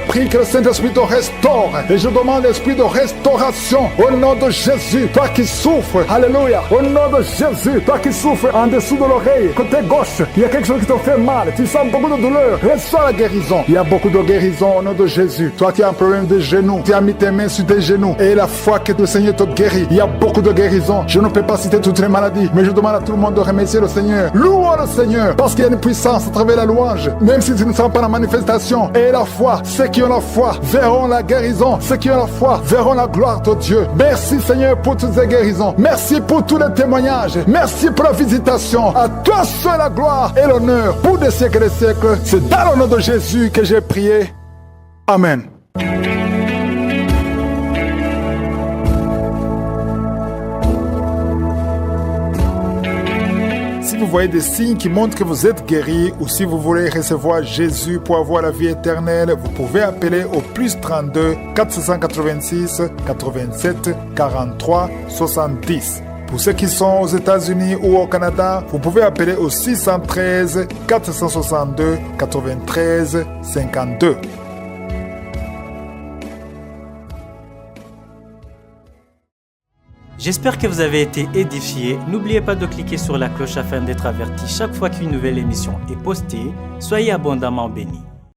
prie que le Saint-Esprit te restaure. Et je demande l'esprit de restauration. Au nom de Jésus, toi qui souffres. Alléluia. Au nom de Jésus, toi qui souffres en dessous de l'oreille, côté gauche, il y a quelque chose qui te fait mal. Tu sens beaucoup de douleur. Reçois la guérison. Il y a beaucoup de guérison au nom de Jésus. Toi qui as un problème de genoux, tu as mis tes mains sur tes genoux. Et la foi que le Seigneur te guérit. Il y a beaucoup de guérison. Je ne peux pas citer toutes les maladies, mais je demande à tout le monde de remercier le Seigneur. Louons le Seigneur, parce qu'il y a une puissance à travers la louange. Même si tu ne sens pas la manifestation. Et la foi, ceux qui ont la foi verront la guérison. Ceux qui ont la foi verront la gloire de Dieu. Merci Seigneur pour toutes ces guérisons. Merci pour tous les témoignages. Merci pour la visitation. À toi seul la gloire et l'honneur pour des siècles et des siècles. C'est dans le nom de Jésus que j'ai prié. Amen. Si vous voyez des signes qui montrent que vous êtes guéri ou si vous voulez recevoir Jésus pour avoir la vie éternelle, vous pouvez appeler au plus 32 486 87 43 70. Pour ceux qui sont aux États-Unis ou au Canada, vous pouvez appeler au 613 462 93 52. J'espère que vous avez été édifiés. N'oubliez pas de cliquer sur la cloche afin d'être averti chaque fois qu'une nouvelle émission est postée. Soyez abondamment bénis.